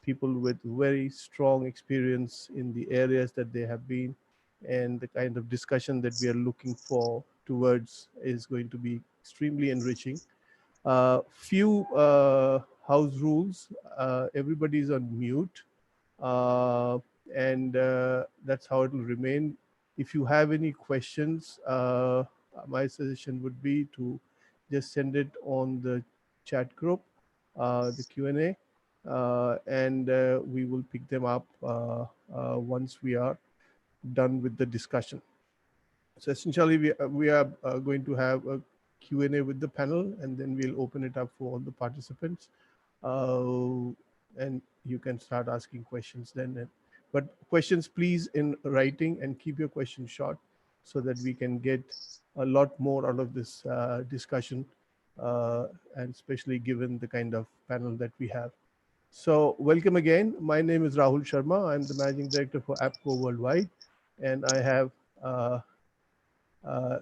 people with very strong experience in the areas that they have been, and the kind of discussion that we are looking for towards is going to be extremely enriching. Few house rules. Everybody is on mute, uh, and that's how it will remain. If you have any questions, my suggestion would be to just send it on the chat group, the Q&A, and we will pick them up once we are done with the discussion. So essentially, we are going to have a Q&A with the panel, and then we'll open it up for all the participants. And you can start asking questions then. But questions, please, in writing, and keep your questions short so that we can get a lot more out of this discussion, and especially given the kind of panel that we have. So welcome again. My name is Rahul Sharma. I'm the Managing Director for APCO Worldwide, and I have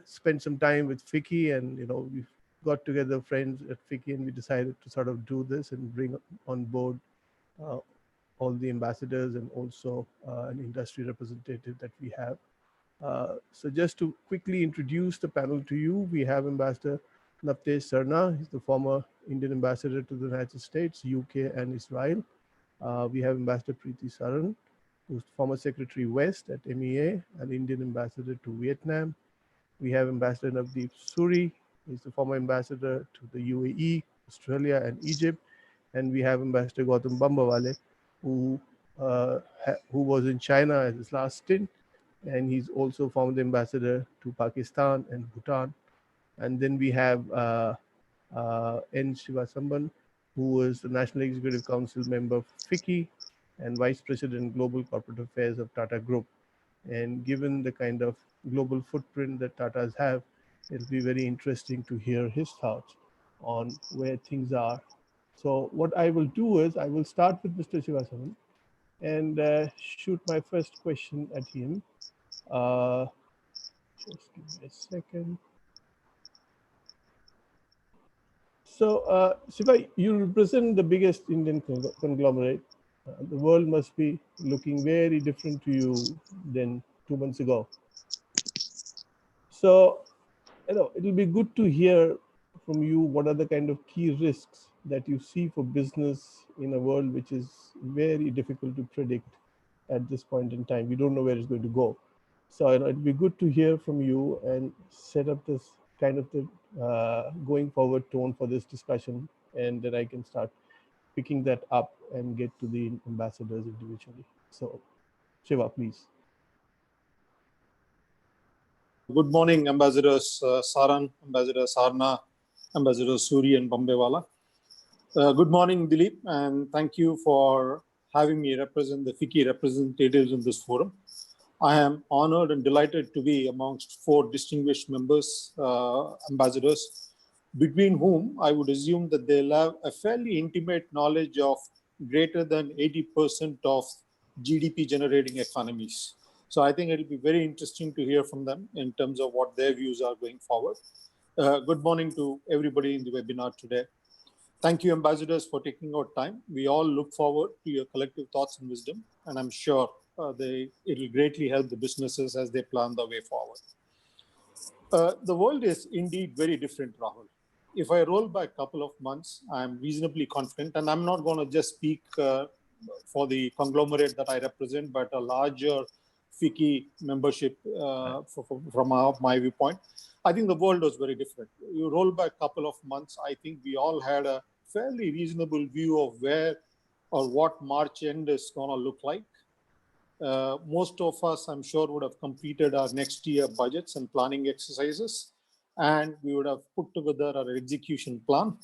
spent some time with Fiki, and we've got together friends at Fiki, and we decided to sort of do this and bring on board uh, all the ambassadors and also an industry representative that we have. So just to quickly introduce the panel to you, we have Ambassador Navtesh Sarna. He's the former Indian ambassador to the United States, UK, and Israel. We have Ambassador Preeti Saran, who's former Secretary West at MEA, an Indian ambassador to Vietnam. We have Ambassador Navdeep Suri. He's the former ambassador to the UAE, Australia, and Egypt. And we have Ambassador Gautam Bambawale, who was in China as his last stint, and he's also former ambassador to Pakistan and Bhutan. And then we have N. Shivasamban, who was the National Executive Council member of FICCI and Vice President Global Corporate Affairs of Tata Group. And given the kind of global footprint that Tatas have, it'll be very interesting to hear his thoughts on where things are. So what I will do is I will start with Mr. Shivasaman and shoot my first question at him. Just give me a second. So Shiva, you represent the biggest Indian conglomerate. The world must be looking very different to you than 2 months ago. So, it'll be good to hear from you what are the kind of key risks that you see for business in a world which is very difficult to predict at this point in time. We don't know where it's going to go. So it'd be good to hear from you and set up this kind of the going forward tone for this discussion, and then I can start picking that up and get to the ambassadors individually. So Shiva, please. Good morning, Ambassadors Saran, Ambassador Sarna, Ambassador Suri and Bambewala. Good morning, Dilip, and thank you for having me represent the FICCI representatives in this forum. I am honored and delighted to be amongst 4 distinguished members, ambassadors, between whom I would assume that they'll have a fairly intimate knowledge of greater than 80% of GDP generating economies. So I think it'll be very interesting to hear from them in terms of what their views are going forward. Good morning to everybody in the webinar today. Thank you, ambassadors, for taking out time. We all look forward to your collective thoughts and wisdom, and I'm sure it'll greatly help the businesses as they plan their way forward. The world is indeed very different, Rahul. If I roll back a couple of months, I'm reasonably confident, and I'm not going to just speak for the conglomerate that I represent, but a larger FICCI membership from my viewpoint. I think the world was very different. You roll back a couple of months, I think we all had a fairly reasonable view of where or what March end is going to look like. Most of us, I'm sure, would have completed our next year budgets and planning exercises, and we would have put together our execution plan.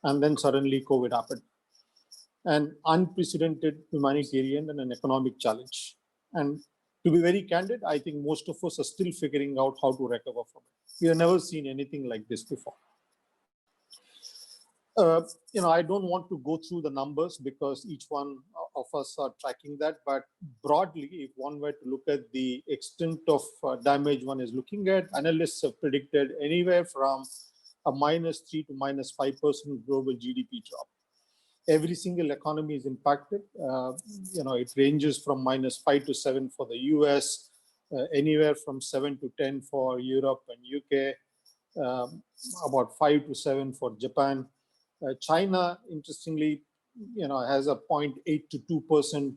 And then suddenly COVID happened. An unprecedented humanitarian and an economic challenge. And to be very candid, I think most of us are still figuring out how to recover from it. We have never seen anything like this before. I don't want to go through the numbers because each one of us are tracking that. But broadly, if one were to look at the extent of damage one is looking at, analysts have predicted anywhere from a -3 to -5% global GDP drop. Every single economy is impacted. It ranges from -5 to 7 for the US, anywhere from 7 to 10 for Europe and UK, about 5 to 7 for Japan. China, interestingly, has a 0.8 to 2%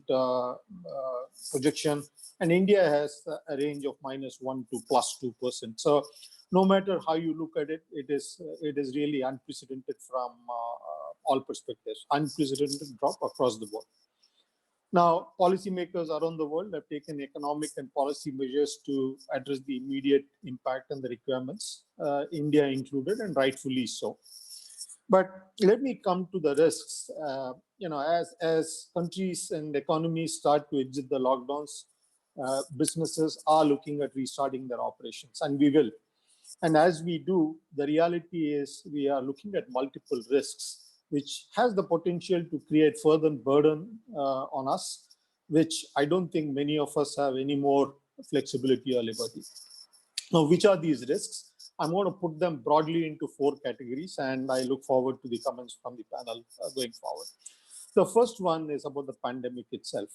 projection, and India has a range of -1 to +2%. So, no matter how you look at it, it is really unprecedented from all perspectives. Unprecedented drop across the board. Now, policymakers around the world have taken economic and policy measures to address the immediate impact and the requirements, India included, and rightfully so. But let me come to the risks. As countries and economies start to exit the lockdowns, businesses are looking at restarting their operations, and we will. And as we do, the reality is we are looking at multiple risks, which has the potential to create further burden on us, which I don't think many of us have any more flexibility or liberty. Now, which are these risks? I'm going to put them broadly into 4 categories, and I look forward to the comments from the panel going forward. The first one is about the pandemic itself.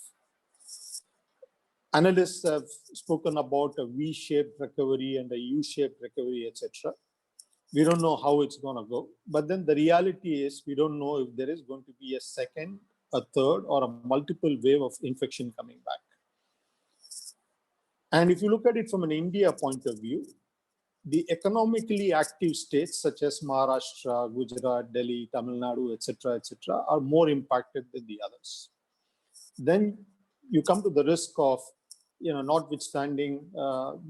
Analysts have spoken about a V-shaped recovery and a U-shaped recovery, etc. We don't know how it's going to go. But then the reality is we don't know if there is going to be a second, a third, or a multiple wave of infection coming back. And if you look at it from an India point of view, the economically active states such as Maharashtra, Gujarat, Delhi, Tamil Nadu, etc., are more impacted than the others. Then you come to the risk of, notwithstanding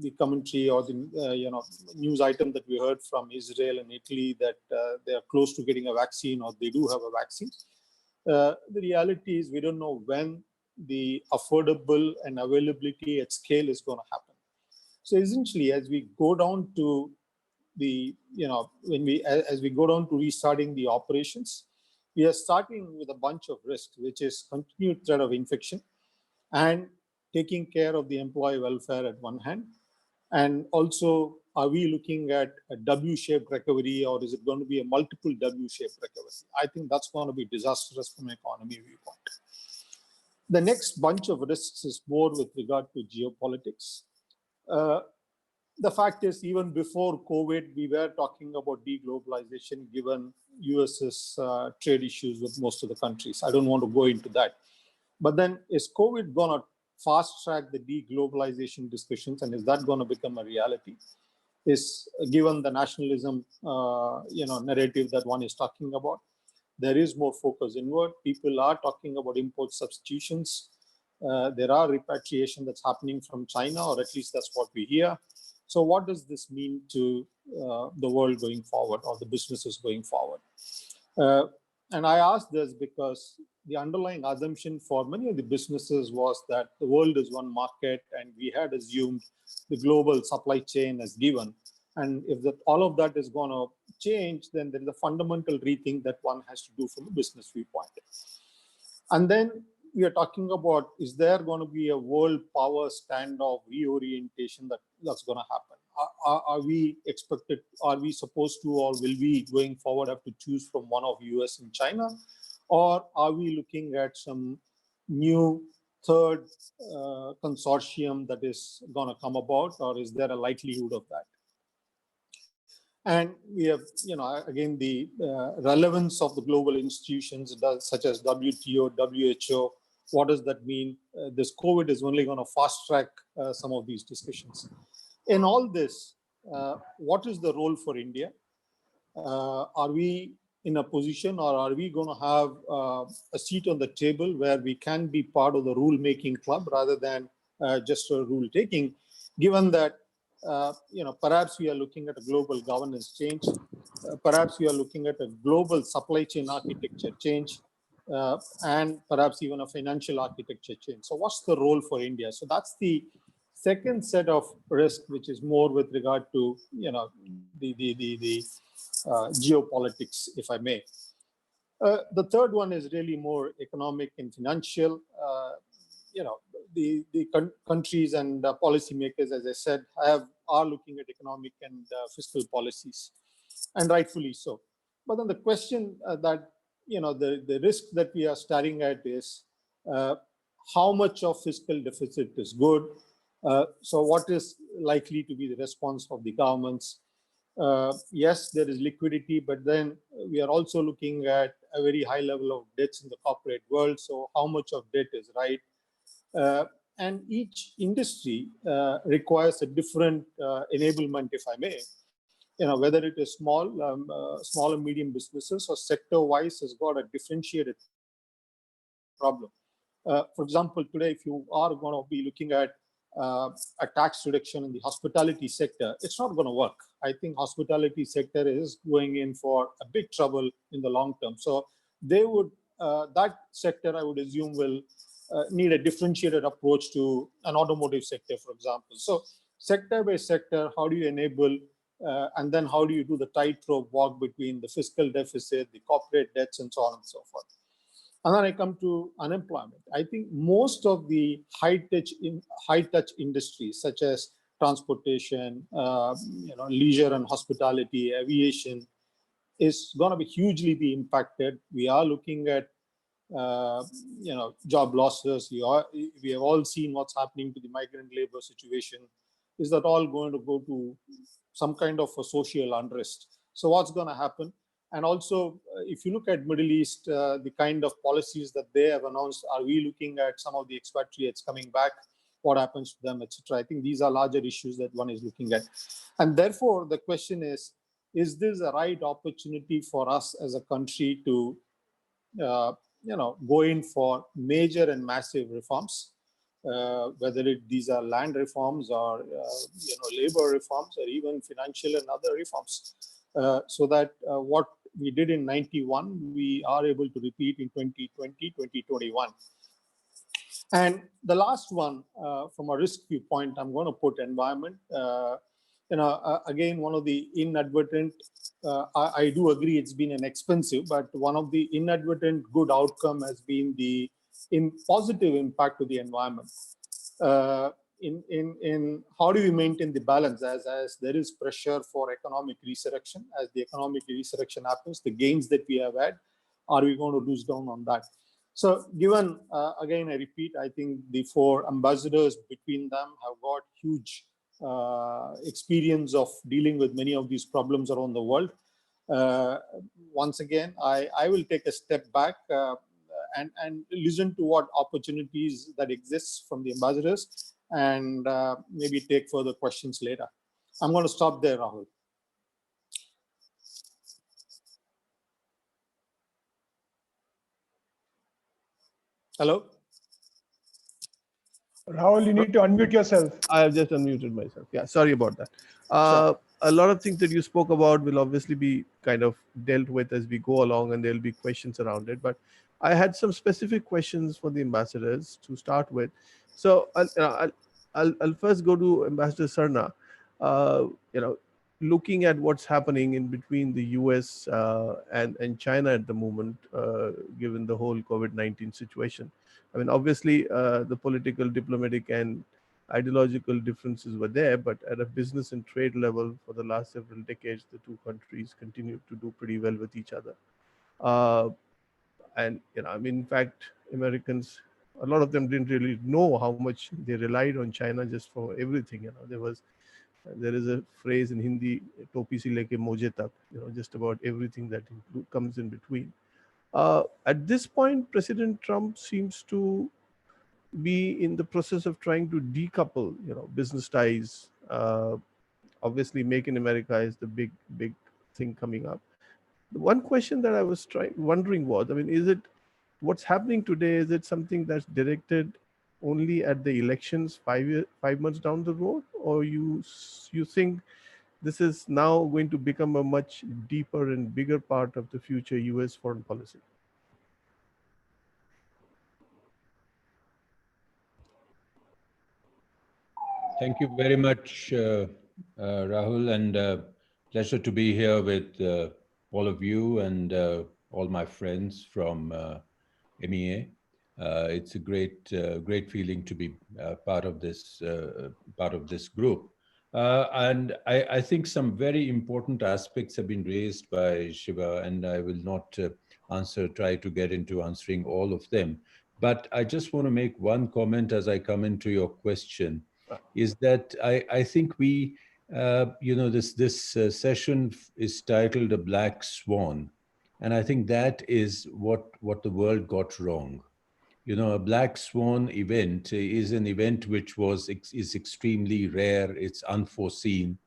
the commentary or the news item that we heard from Israel and Italy that they are close to getting a vaccine or they do have a vaccine. The reality is we don't know when the affordable and availability at scale is going to happen. So essentially, as we go down to the, as we go down to restarting the operations, we are starting with a bunch of risks, which is continued threat of infection and taking care of the employee welfare at one hand. And also, are we looking at a W-shaped recovery, or is it going to be a multiple W-shaped recovery? I think that's going to be disastrous from an economy viewpoint. The next bunch of risks is more with regard to geopolitics. The fact is, even before COVID, we were talking about deglobalization given US's trade issues with most of the countries. I don't want to go into that. But then is COVID going to fast track the deglobalization discussions, and is that going to become a reality? Is given the nationalism narrative that one is talking about, there is more focus inward. People are talking about import substitutions. There are repatriation that's happening from China, or at least that's what we hear. So what does this mean to the world going forward, or the businesses going forward? And I ask this because the underlying assumption for many of the businesses was that the world is one market, and we had assumed the global supply chain as given. And if all of that is going to change, then there is a fundamental rethink that one has to do from a business viewpoint. And then we are talking about, is there going to be a world power standoff reorientation that's going to happen? Are we expected, are we supposed to, or will we going forward have to choose from one of US and China? Or are we looking at some new third consortium that is going to come about, or is there a likelihood of that? And we have, again, the relevance of the global institutions such as WTO, WHO. What does that mean? This COVID is only going to fast track some of these discussions. In all this, what is the role for India? Are we in a position, or are we going to have a seat on the table where we can be part of the rule-making club rather than just a rule-taking, given that perhaps we are looking at a global governance change, perhaps we are looking at a global supply chain architecture change, and perhaps even a financial architecture change. So what's the role for India? So that's the second set of risk, which is more with regard to the geopolitics, if I may. The third one is really more economic and financial. The countries and policymakers, as I said, are looking at economic and fiscal policies, and rightfully so. But then the question that the risk that we are staring at is how much of fiscal deficit is good. So what is likely to be the response of the governments? Yes, there is liquidity, but then we are also looking at a very high level of debts in the corporate world. So how much of debt is right? And each industry requires a different enablement, if I may. Whether it is small and medium businesses or sector-wise has got a differentiated problem. For example, today, if you are going to be looking at a tax reduction in the hospitality sector, it's not going to work. I think hospitality sector is going in for a big trouble in the long term. So they would, that sector, I would assume, will need a differentiated approach to an automotive sector, for example. So sector by sector, how do you enable and then how do you do the tightrope walk between the fiscal deficit, the corporate debts, and so on and so forth? And then I come to unemployment. I think most of the high-touch industries, such as transportation, leisure and hospitality, aviation, is going to be hugely impacted. We are looking at job losses. We have all seen what's happening to the migrant labor situation. Is that all going to go to some kind of a social unrest? So what's going to happen? And also, if you look at Middle East, the kind of policies that they have announced, are we looking at some of the expatriates coming back? What happens to them, etc.? I think these are larger issues that one is looking at. And therefore, the question is this the right opportunity for us as a country to go in for major and massive reforms, whether these are land reforms or labor reforms or even financial and other reforms, so that what we did in 91, we are able to repeat in 2020, 2021. And the last one, from a risk viewpoint, I'm going to put environment. Again, one of the inadvertent, I do agree it's been an expensive, but one of the inadvertent good outcome has been the positive impact to the environment. In how do we maintain the balance as there is pressure for economic resurrection? As the economic resurrection happens, the gains that we have had, are we going to lose down on that? So given, again, I repeat, I think the four ambassadors between them have got huge experience of dealing with many of these problems around the world. Once again, I will take a step back and listen to what opportunities that exist from the ambassadors and maybe take further questions later. I'm going to stop there, Rahul. Hello? Rahul, you need to unmute yourself. I have just unmuted myself. Yeah, sorry about that. Sure. A lot of things that you spoke about will obviously be kind of dealt with as we go along, and there'll be questions around it. But I had some specific questions for the ambassadors to start with. So I'll first go to Ambassador Sarna. Looking at what's happening in between the US and China at the moment, given the whole COVID-19 situation. I mean, obviously, the political, diplomatic, and ideological differences were there, but at a business and trade level, for the last several decades, the two countries continued to do pretty well with each other. And in fact, Americans, a lot of them didn't really know how much they relied on China just for everything. There is a phrase in Hindi, "Topi si leke moje tak," just about everything that comes in between. At this point, President Trump seems to be in the process of trying to decouple, business ties. Obviously, Make in America is the big thing coming up. The one question that I was wondering was, is it what's happening today? Is it something that's directed only at the elections 5 months down the road, or you think this is now going to become a much deeper and bigger part of the future U.S. foreign policy? Thank you very much, Rahul, and pleasure to be here with all of you and all my friends from MEA. It's a great feeling to be part of this group. And I think some very important aspects have been raised by Shiva, and I will not try to get into answering all of them. But I just want to make one comment as I come into your question, is that I think we, this session is titled A Black Swan. And I think that is what the world got wrong. A black swan event is an event which is extremely rare, it's unforeseen,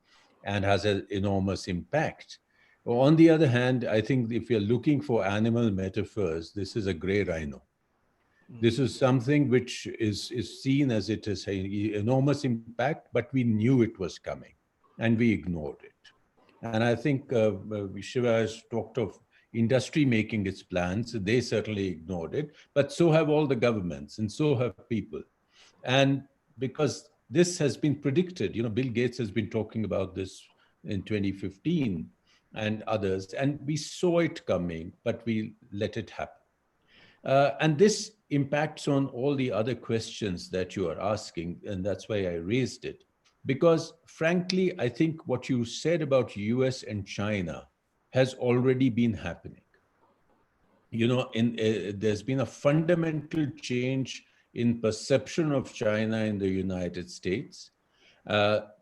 and has an enormous impact. On the other hand, I think if you're looking for animal metaphors, this is a gray rhino. This is something which is seen as it is an enormous impact, but we knew it was coming and we ignored it. And I think Shiva has talked of industry making its plans. They certainly ignored it, but so have all the governments and so have people. And because this has been predicted, Bill Gates has been talking about this in 2015 and others, and we saw it coming, but we let it happen. And this impacts on all the other questions that you are asking, and that's why I raised it. Because frankly, I think what you said about US and China has already been happening. There's been a fundamental change in perception of China in the United States,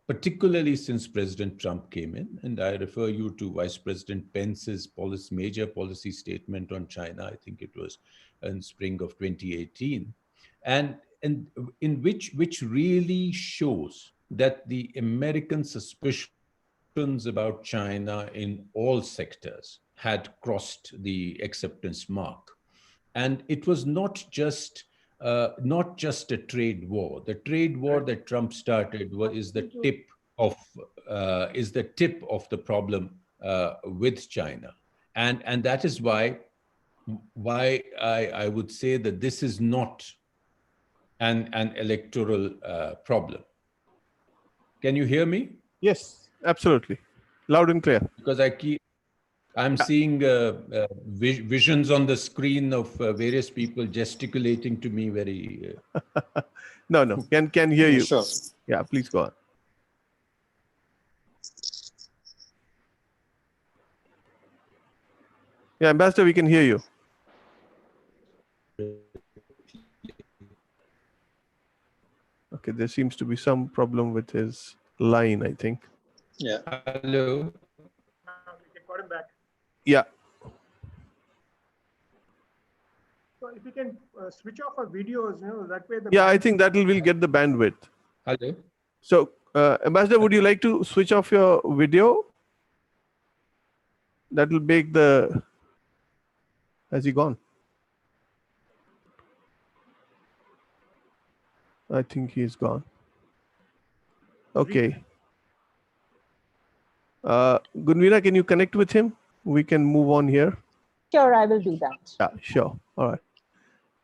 particularly since President Trump came in. And I refer you to Vice President Pence's major policy statement on China. I think it was in spring of 2018. And in which really shows that the American suspicions about China in all sectors had crossed the acceptance mark. And it was not just a trade war. The trade war that Trump started is the tip of the problem with China. And that is why I would say that this is not an electoral problem. Can you hear me? Yes, absolutely. Loud and clear. Because I'm seeing visions on the screen of various people gesticulating to me very... No, can hear you. Sure. Yeah, please go on. Yeah, Ambassador, we can hear you. Okay, there seems to be some problem with his line, I think. Yeah. Hello. We got him back. Yeah. So if you can switch off our videos, that way. Yeah, I think that will get the bandwidth. Hello. So, Ambassador, would you like to switch off your video? That will make the... Has he gone? I think he's gone. Okay. Gunvira, can you connect with him? We can move on here. Sure, I will do that. Yeah, sure. All right.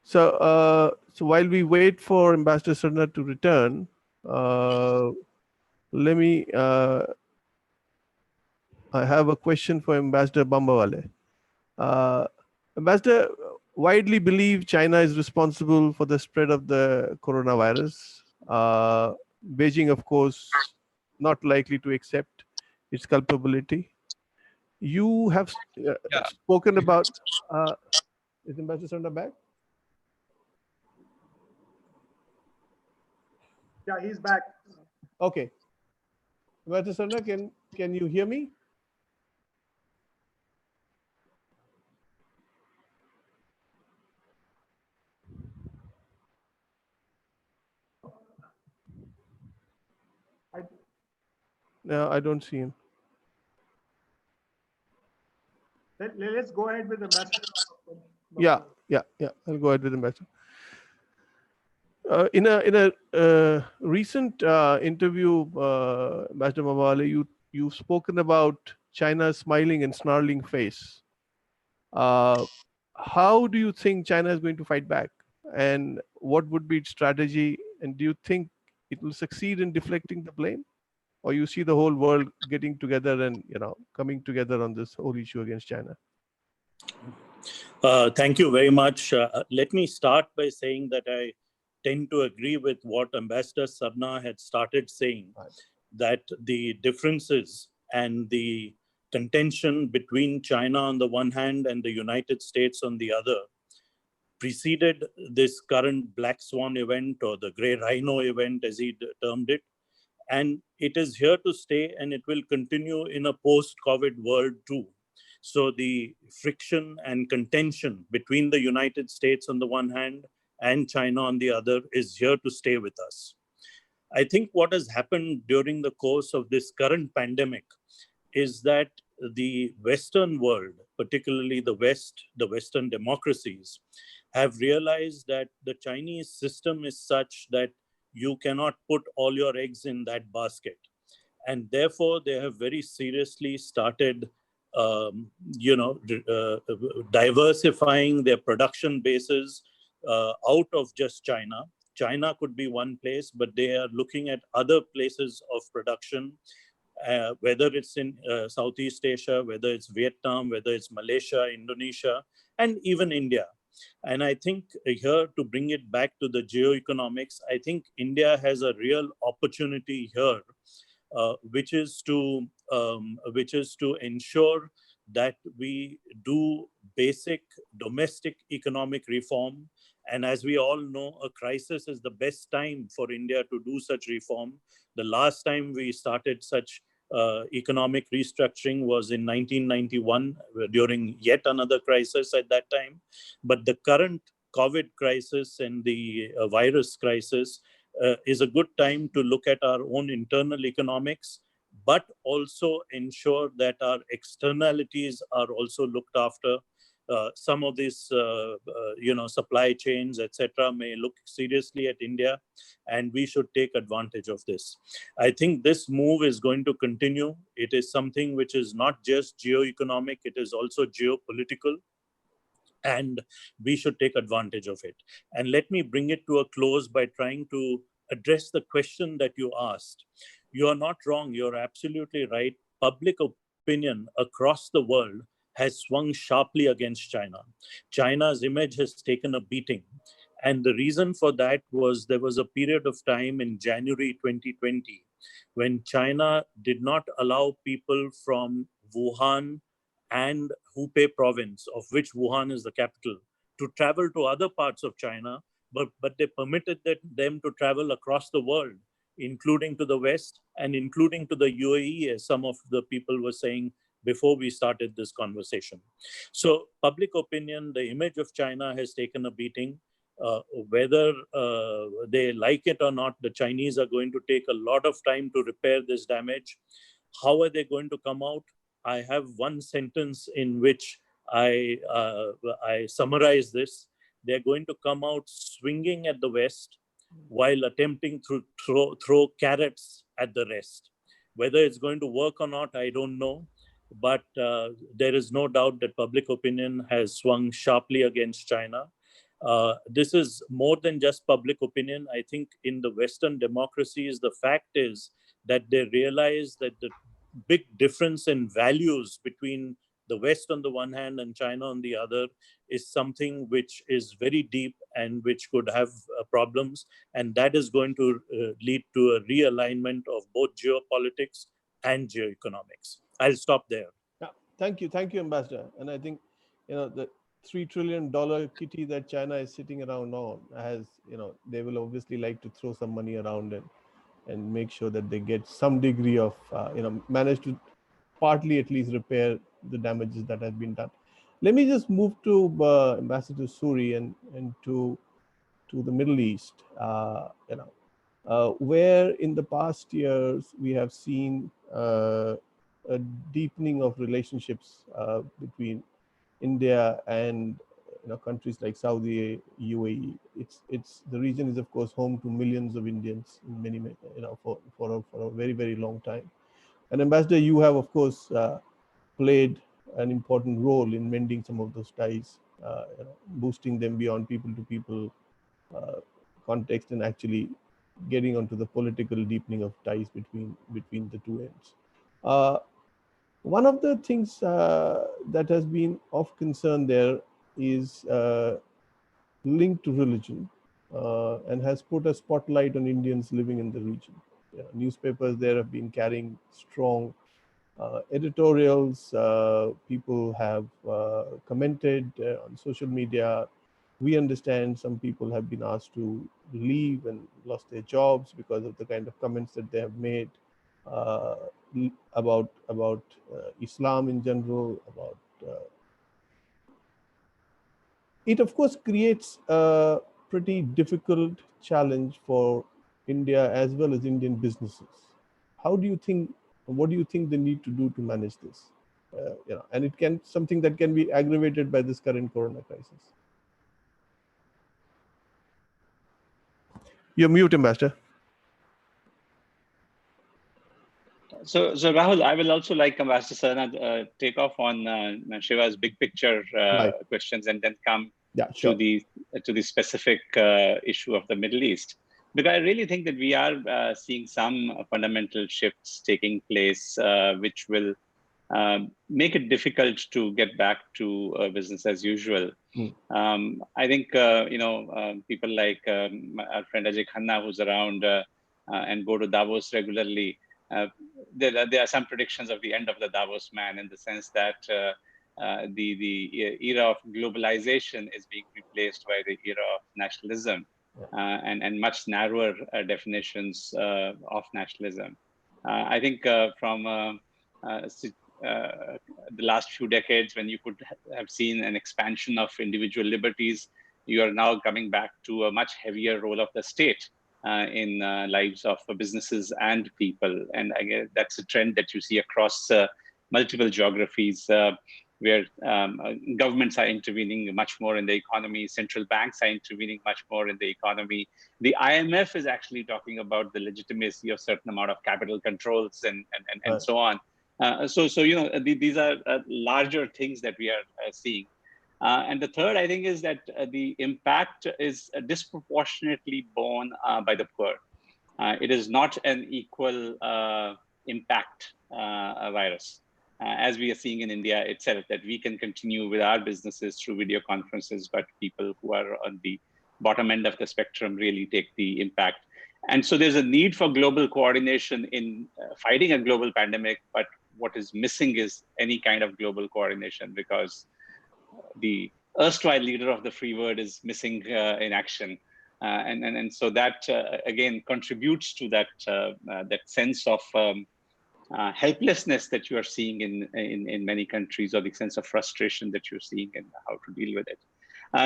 So, so while we wait for Ambassador Sarna to return, let me. I have a question for Ambassador Bambawale. Ambassador, widely believed China is responsible for the spread of the coronavirus. Beijing, of course, not likely to accept its culpability. You have spoken about. Is Ambassador Sarna back? Yeah, he's back. Okay. Ambassador Sarna, can you hear me? No, I don't see him. Let's go ahead with the message. Yeah. I'll go ahead with the message. In a recent interview, Ambassador Mawale, you've spoken about China's smiling and snarling face. How do you think China is going to fight back, and what would be its strategy? And do you think it will succeed in deflecting the blame, or you see the whole world getting together and coming together on this whole issue against China? Thank you very much. Let me start by saying that I tend to agree with what Ambassador Sarna had started saying, that the differences and the contention between China on the one hand and the United States on the other preceded this current Black Swan event, or the Grey Rhino event, as he termed it. And it is here to stay, and it will continue in a post-COVID world too. So the friction and contention between the United States on the one hand and China on the other is here to stay with us. I think what has happened during the course of this current pandemic is that the Western world, particularly the West, the Western democracies, have realized that the Chinese system is such that you cannot put all your eggs in that basket. And therefore, they have very seriously started diversifying their production bases out of just China. China could be one place, but they are looking at other places of production, whether it's in Southeast Asia, whether it's Vietnam, whether it's Malaysia, Indonesia, and even India. And I think here, to bring it back to the geoeconomics, I think India has a real opportunity here, which is to ensure that we do basic domestic economic reform. And as we all know, a crisis is the best time for India to do such reform. The last time we started such economic restructuring was in 1991 during yet another crisis at that time. But the current COVID crisis and the virus crisis is a good time to look at our own internal economics, but also ensure that our externalities are also looked after. Some of these, supply chains, etc., may look seriously at India, and we should take advantage of this. I think this move is going to continue. It is something which is not just geoeconomic, it is also geopolitical, and we should take advantage of it. And let me bring it to a close by trying to address the question that you asked. You are not wrong. You're absolutely right. Public opinion across the world has swung sharply against China. China's image has taken a beating. And the reason for that was there was a period of time in January 2020 when China did not allow people from Wuhan and Hubei province, of which Wuhan is the capital, to travel to other parts of China, but they permitted them to travel across the world, including to the West and including to the UAE, as some of the people were saying before we started this conversation. So public opinion, the image of China has taken a beating. Whether they like it or not, the Chinese are going to take a lot of time to repair this damage. How are they going to come out? I have one sentence in which I summarize this. They're going to come out swinging at the West while attempting to throw carrots at the rest. Whether it's going to work or not, I don't know. But there is no doubt that public opinion has swung sharply against China. This is more than just public opinion. I think in the Western democracies, the fact is that they realize that the big difference in values between the West on the one hand and China on the other is something which is very deep and which could have problems. And that is going to lead to a realignment of both geopolitics and geoeconomics. I'll stop there. Yeah, thank you, Ambassador. And I think, the $3 trillion kitty that China is sitting around on has, they will obviously like to throw some money around and make sure that they get some degree of, manage to partly at least repair the damages that have been done. Let me just move to Ambassador Suri and to the Middle East, where in the past years we have seen a deepening of relationships between India and countries like Saudi, UAE. It's the region is of course home to millions of Indians in many for a very, very long time. And Ambassador, you have of course played an important role in mending some of those ties, boosting them beyond people to people context and actually getting onto the political deepening of ties between the two ends. One of the things that has been of concern there is linked to religion and has put a spotlight on Indians living in the region. Newspapers there have been carrying strong editorials, people have commented on social media. We understand some people have been asked to leave and lost their jobs because of the kind of comments that they have made uh, about Islam in general. About it, of course, creates a pretty difficult challenge for India as well as Indian businesses. How do you think? What do you think they need to do to manage this? And it can something that can be aggravated by this current corona crisis. You're mute, Ambassador. So Rahul, I will also like Ambassador Sarna take off on Shiva's big picture Right. questions and then come Sure. to the specific issue of the Middle East. Because I really think that we are seeing some fundamental shifts taking place, which will make it difficult to get back to business as usual. I think people like our friend Ajay Khanna, who's around and go to Davos regularly. There are some predictions of the end of the Davos man, in the sense that the era of globalization is being replaced by the era of nationalism, and much narrower definitions of nationalism. I think from the last few decades, when you could have seen an expansion of individual liberties, you are now coming back to a much heavier role of the state in lives of businesses and people. And I guess that's a trend that you see across multiple geographies, where governments are intervening much more in the economy, central banks are intervening much more in the economy. The IMF is actually talking about the legitimacy of certain amount of capital controls and so on. So these are larger things that we are seeing. And the third, I think, is that the impact is disproportionately borne by the poor. It is not an equal impact virus, as we are seeing in India itself, that we can continue with our businesses through video conferences, but people who are on the bottom end of the spectrum really take the impact. And so there's a need for global coordination in fighting a global pandemic, but what is missing is any kind of global coordination, because the erstwhile leader of the free world is missing in action. And so that, again, contributes to that, that sense of helplessness that you are seeing in many countries, or the sense of frustration that you're seeing and how to deal with it.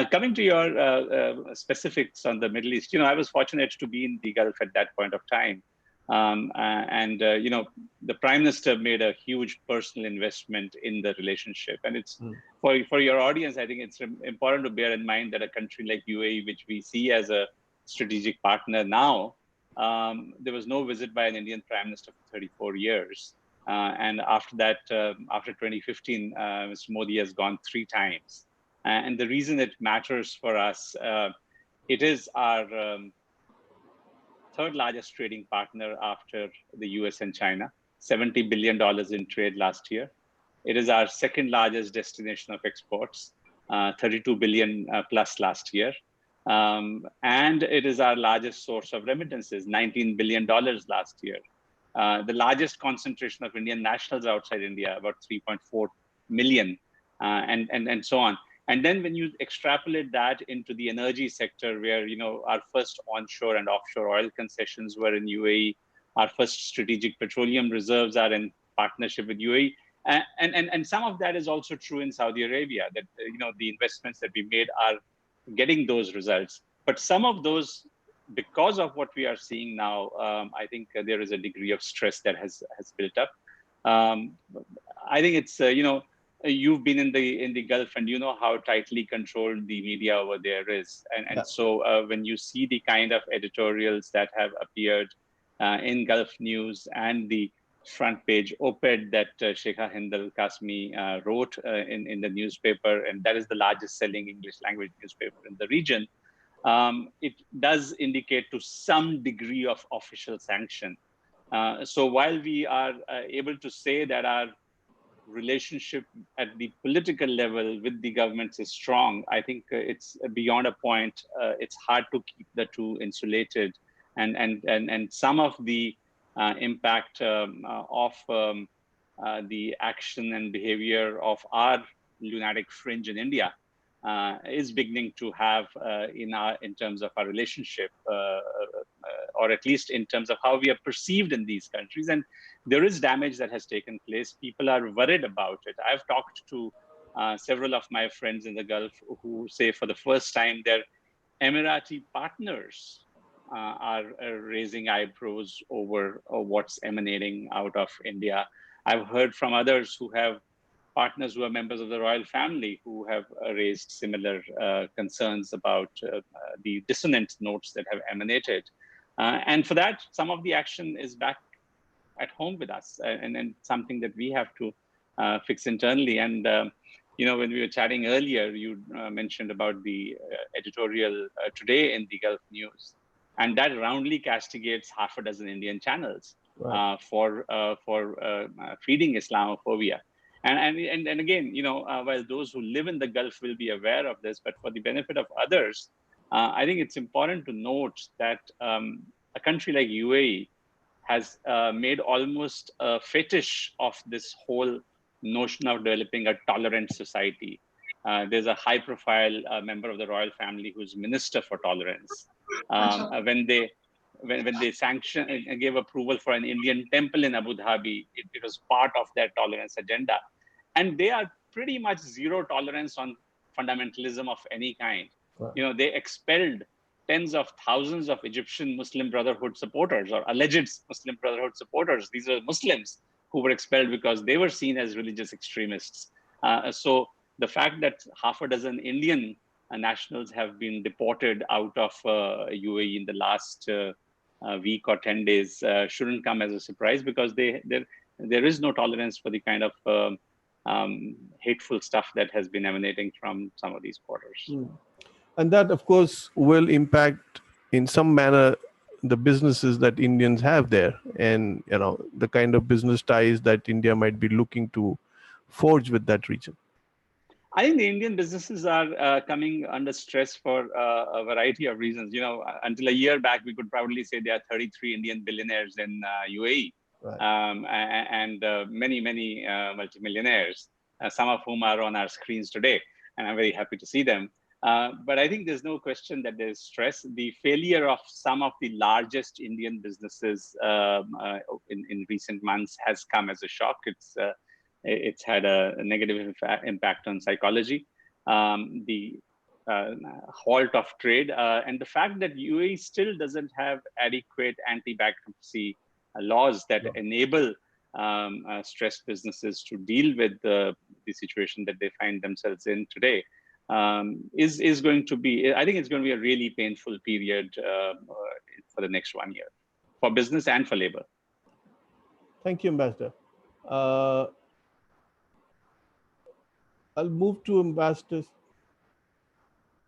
Coming to your specifics on the Middle East, I was fortunate to be in the Gulf at that point of time. The Prime Minister made a huge personal investment in the relationship. And it's for your audience, I think it's important to bear in mind that a country like UAE, which we see as a strategic partner now, there was no visit by an Indian Prime Minister for 34 years. And after that, after 2015, Mr. Modi has gone 3 times. And the reason it matters for us, it is our third largest trading partner after the US and China, $70 billion in trade last year. It is our second largest destination of exports, 32 billion plus last year. And it is our largest source of remittances, $19 billion last year. The largest concentration of Indian nationals outside India, about 3.4 million, and so on. And then when you extrapolate that into the energy sector, where our first onshore and offshore oil concessions were in UAE, our first strategic petroleum reserves are in partnership with UAE, and some of that is also true in Saudi Arabia. That the investments that we made are getting those results. But some of those, because of what we are seeing now, I think there is a degree of stress that has built up. I think it's you've been in the Gulf, and you know how tightly controlled the media over there is. And so when you see the kind of editorials that have appeared in Gulf News and the front page op-ed that Sheikha Hind al-Qasmi wrote in the newspaper, and that is the largest selling English language newspaper in the region, it does indicate to some degree of official sanction. So while we are able to say that our relationship at the political level with the governments is strong, I think it's beyond a point. It's hard to keep the two insulated, and some of the impact of the action and behavior of our lunatic fringe in India is beginning to have in terms of our relationship, or at least in terms of how we are perceived in these countries. And there is damage that has taken place. People are worried about it. I've talked to several of my friends in the Gulf who say for the first time their Emirati partners are raising eyebrows over what's emanating out of India. I've heard from others who have partners who are members of the royal family who have raised similar concerns about the dissonant notes that have emanated. And for that, some of the action is back at home with us, and something that we have to fix internally. And when we were chatting earlier, you mentioned about the editorial today in the Gulf News, and that roundly castigates half a dozen Indian channels for feeding Islamophobia. And again, while those who live in the Gulf will be aware of this, but for the benefit of others, I think it's important to note that a country like UAE has made almost a fetish of this whole notion of developing a tolerant society. There's a high-profile member of the royal family who's Minister for Tolerance. When they sanctioned and gave approval for an Indian temple in Abu Dhabi, it was part of their tolerance agenda. And they are pretty much zero tolerance on fundamentalism of any kind. Right. They expelled tens of thousands of Egyptian Muslim Brotherhood supporters or alleged Muslim Brotherhood supporters. These are Muslims who were expelled because they were seen as religious extremists. So the fact that half a dozen Indian nationals have been deported out of UAE in the last week or 10 days shouldn't come as a surprise, because there is no tolerance for the kind of hateful stuff that has been emanating from some of these quarters. And that, of course, will impact in some manner the businesses that Indians have there, and the kind of business ties that India might be looking to forge with that region. I think the Indian businesses are coming under stress for a variety of reasons. Until a year back, we could probably say there are 33 Indian billionaires in UAE, and many multimillionaires, some of whom are on our screens today, and I'm very happy to see them. But I think there's no question that there's stress. The failure of some of the largest Indian businesses in recent months has come as a shock. It's had a negative impact on psychology. The halt of trade, and the fact that UAE still doesn't have adequate anti-bankruptcy laws that enable stressed businesses to deal with the situation that they find themselves in today, is going to be, I think it's going to be a really painful period for the next 1 year, for business and for labor. Thank you, Ambassador. I'll move to Ambassador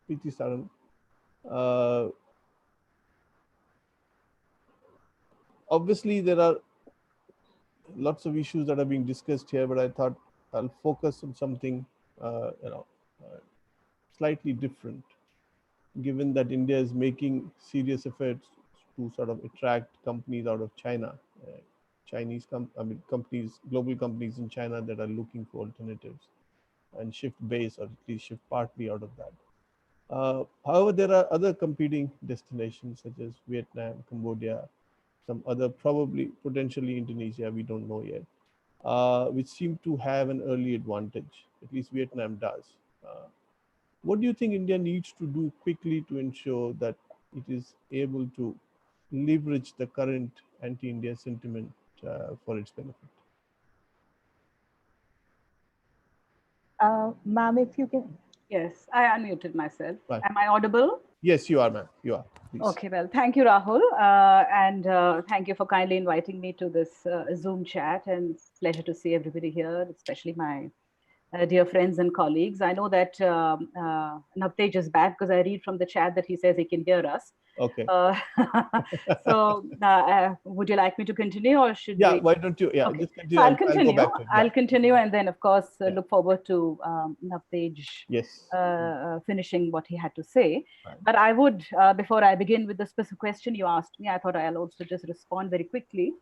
P.T. Saran. Obviously, there are lots of issues that are being discussed here, but I thought I'll focus on something slightly different, given that India is making serious efforts to sort of attract companies out of China, companies, global companies in China that are looking for alternatives and shift base, or at least shift partly out of that. However, there are other competing destinations such as Vietnam, Cambodia, some other, probably potentially Indonesia, we don't know yet, which seem to have an early advantage. At least Vietnam does. What do you think India needs to do quickly to ensure that it is able to leverage the current anti-India sentiment for its benefit? Ma'am, if you can. Yes, I unmuted myself. Right. Am I audible? Yes, you are, ma'am. You are. Please. Okay, well, thank you, Rahul. And thank you for kindly inviting me to this Zoom chat, and pleasure to see everybody here, especially my dear friends and colleagues. I know that Navtej is back because I read from the chat that he says he can hear us. Okay. So would you like me to continue, or should we? Yeah, why don't you? Yeah, okay. just continue. So I'll continue. I'll go back to it. Yeah. I'll continue, and then, of course, look forward to Navtej finishing what he had to say. Right. But I would, before I begin with the specific question you asked me, I thought I'll also just respond very quickly.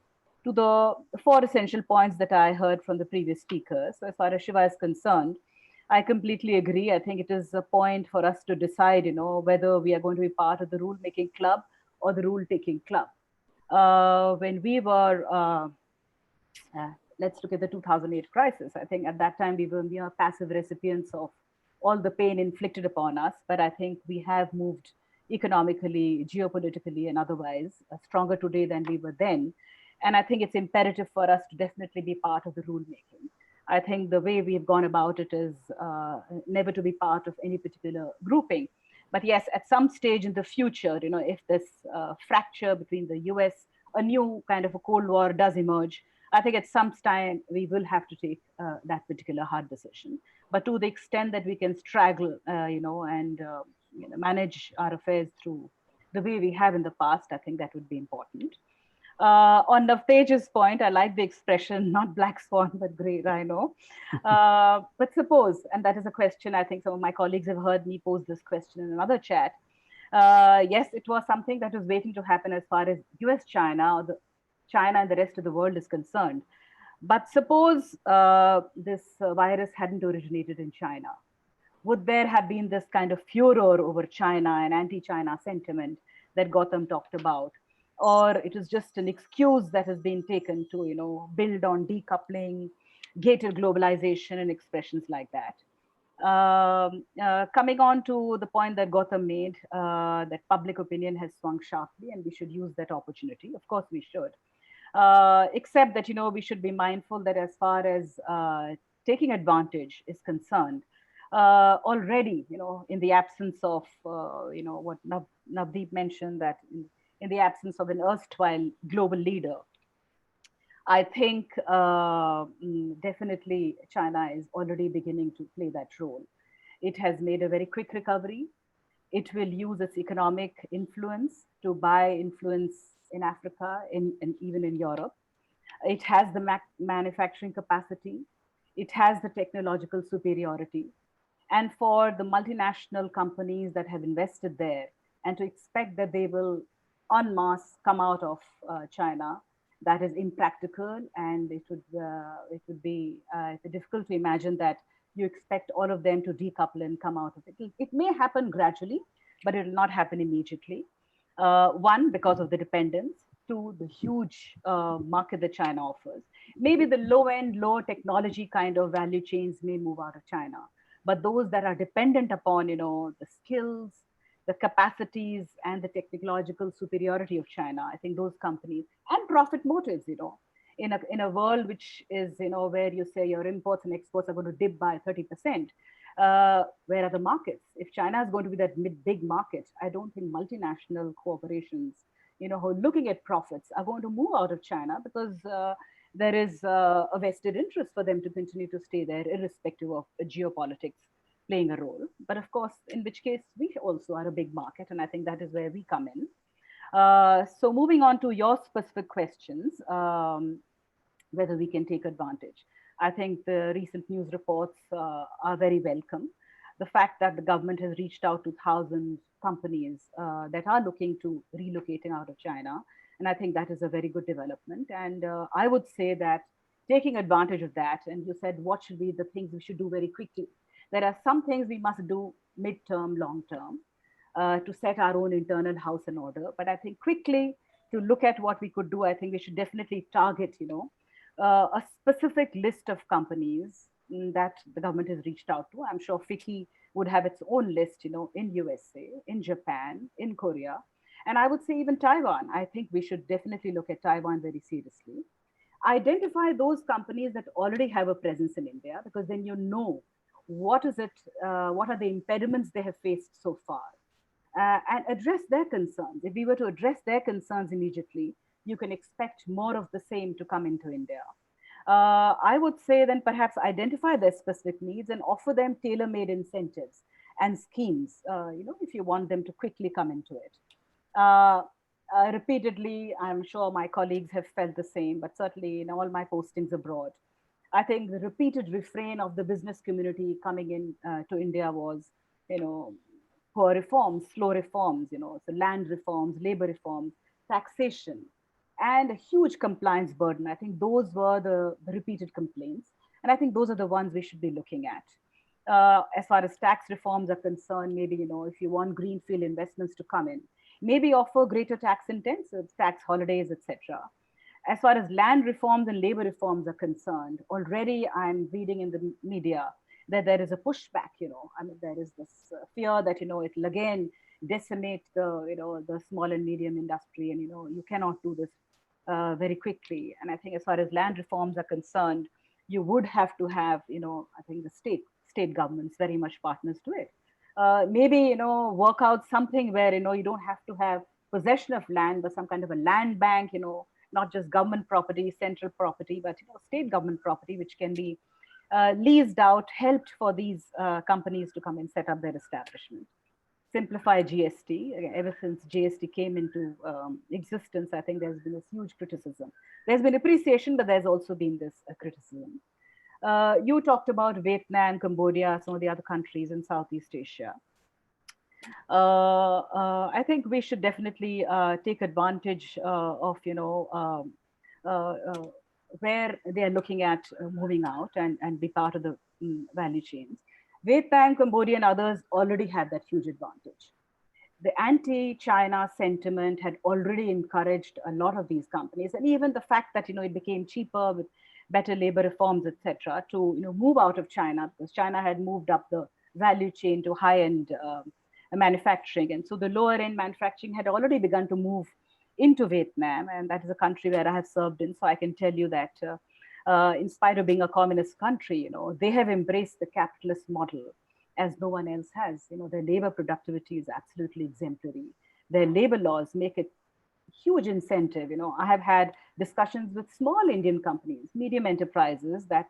to the four essential points that I heard from the previous speakers. So as far as Shiva is concerned, I completely agree. I think it is a point for us to decide, whether we are going to be part of the rule-making club or the rule-taking club. When we were, let's look at the 2008 crisis. I think at that time we were mere passive recipients of all the pain inflicted upon us. But I think we have moved economically, geopolitically, and otherwise stronger today than we were then. And I think it's imperative for us to definitely be part of the rulemaking. I think the way we've gone about it is never to be part of any particular grouping. But yes, at some stage in the future, if this fracture between the US, a new kind of a Cold War does emerge, I think at some time we will have to take that particular hard decision. But to the extent that we can straggle, and manage our affairs through the way we have in the past, I think that would be important. On Navtej's point, I like the expression, not black swan, but gray rhino. But suppose, and that is a question I think some of my colleagues have heard me pose this question in another chat. Yes, it was something that was waiting to happen as far as US-China or China and the rest of the world is concerned. But suppose this virus hadn't originated in China. Would there have been this kind of furor over China and anti-China sentiment that Gautam talked about? Or it was just an excuse that has been taken to, build on decoupling, gated globalization and expressions like that. Coming on to the point that Gautam made, that public opinion has swung sharply and we should use that opportunity. Of course we should. Except that, we should be mindful that as far as taking advantage is concerned, already, in the absence of, what Navdeep mentioned, that in the absence of an erstwhile global leader, I think definitely China is already beginning to play that role. It has made a very quick recovery. It will use its economic influence to buy influence in Africa and even in Europe. It has the manufacturing capacity. It has the technological superiority. And for the multinational companies that have invested there, and to expect that they will en masse come out of China, that is impractical, and it would be difficult to imagine that you expect all of them to decouple and come out of it. It may happen gradually, but it will not happen immediately. One, because of the dependence. Two, the huge market that China offers. Maybe the low-end, low technology kind of value chains may move out of China, but those that are dependent upon, the skills, the capacities, and the technological superiority of China, I think those companies, and profit motives, in a world which is, where you say your imports and exports are going to dip by 30%, where are the markets? If China is going to be that big market, I don't think multinational corporations, who are looking at profits are going to move out of China, because there is a vested interest for them to continue to stay there, irrespective of geopolitics playing a role. But of course, in which case we also are a big market, and I think that is where we come in. So moving on to your specific questions, whether we can take advantage. I think the recent news reports are very welcome. The fact that the government has reached out to 1,000 companies that are looking to relocating out of China, and I think that is a very good development. And I would say that taking advantage of that, and you said what should be the things we should do very quickly. There are some things we must do mid-term, long-term, to set our own internal house in order. But I think quickly to look at what we could do, I think we should definitely target, a specific list of companies that the government has reached out to. I'm sure FICCI would have its own list, in USA, in Japan, in Korea, and I would say even Taiwan. I think we should definitely look at Taiwan very seriously. Identify those companies that already have a presence in India, because then what are the impediments they have faced so far, and address their concerns. If we were to address their concerns immediately, you can expect more of the same to come into India. I would say then perhaps identify their specific needs and offer them tailor-made incentives and schemes, if you want them to quickly come into it. Repeatedly, I'm sure my colleagues have felt the same, but certainly in all my postings abroad, I think the repeated refrain of the business community coming in to India was, poor reforms, slow reforms, so land reforms, labor reforms, taxation, and a huge compliance burden. I think those were the repeated complaints. And I think those are the ones we should be looking at. As far as tax reforms are concerned, maybe, if you want greenfield investments to come in, maybe offer greater tax incentives, tax holidays, etc. As far as land reforms and labor reforms are concerned, already I'm reading in the media that there is a pushback, I mean, there is this fear that, it'll again decimate the small and medium industry, and, you cannot do this very quickly. And I think as far as land reforms are concerned, you would have to have, I think the state governments very much partners to it. Maybe, work out something where, you don't have to have possession of land, but some kind of a land bank, not just government property, central property, but, state government property, which can be leased out, helped for these companies to come and set up their establishment. Simplify GST. Ever since GST came into existence, I think there's been this huge criticism. There's been appreciation, but there's also been this criticism. You talked about Vietnam, Cambodia, some of the other countries in Southeast Asia. I think we should definitely take advantage of, where they are looking at moving out and be part of the value chains. Vietnam, Cambodia, and others already had that huge advantage. The anti-China sentiment had already encouraged a lot of these companies, and even the fact that it became cheaper with better labor reforms, etc., to move out of China, because China had moved up the value chain to high-end manufacturing, and so the lower-end manufacturing had already begun to move into Vietnam, and that is a country where I have served in. So I can tell you that in spite of being a communist country, they have embraced the capitalist model as no one else has. Their labor productivity is absolutely exemplary. Their labor laws make it huge incentive. I have had discussions with small Indian companies, medium enterprises that